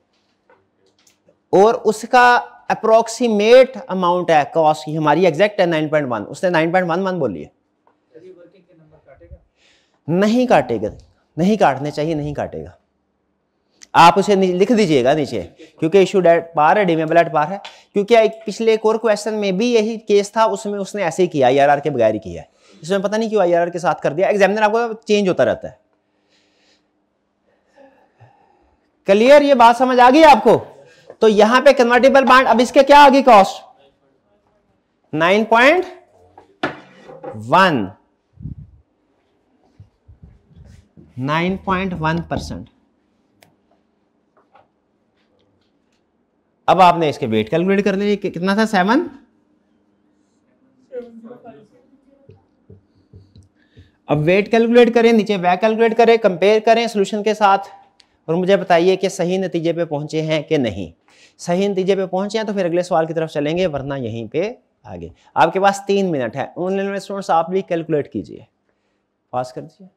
और उसका अप्रोक्सीमेट अमाउंट है कॉस्ट की हमारी एग्जैक्ट है 9.1, उसने 9.11 बोली है। नहीं काटेगा, नहीं काटने चाहिए, नहीं काटेगा। आप उसे लिख दीजिएगा नीचे, क्योंकि issued at par, redeemable at par है। क्योंकि एक पिछले एक और क्वेश्चन में भी यही केस था, उसमें उसने ऐसे ही किया, आईआरआर के बगैर ही किया है। इसमें पता नहीं क्यों आईआरआर के साथ कर दिया। एग्जामिनर आपको चेंज होता रहता है। क्लियर? ये बात समझ आ गई आपको? तो यहां पे कन्वर्टेबल बॉन्ड, अब इसके क्या आ गई कॉस्ट? 9.1, 9.1%। अब आपने इसके वेट कैलकुलेट करने लिए, कितना था? 7। अब वेट कैलकुलेट करें, नीचे वैट कैलकुलेट करें, कंपेयर करें सॉल्यूशन के साथ, और मुझे बताइए कि सही नतीजे पे पहुंचे हैं कि नहीं। सही नतीजे पे पहुंचे हैं तो फिर अगले सवाल की तरफ चलेंगे, वरना यहीं पे आगे। आपके पास 3 मिनट है। ऑनलाइन स्टूडेंट्स आप भी कैलकुलेट कीजिए, पास कर दीजिए।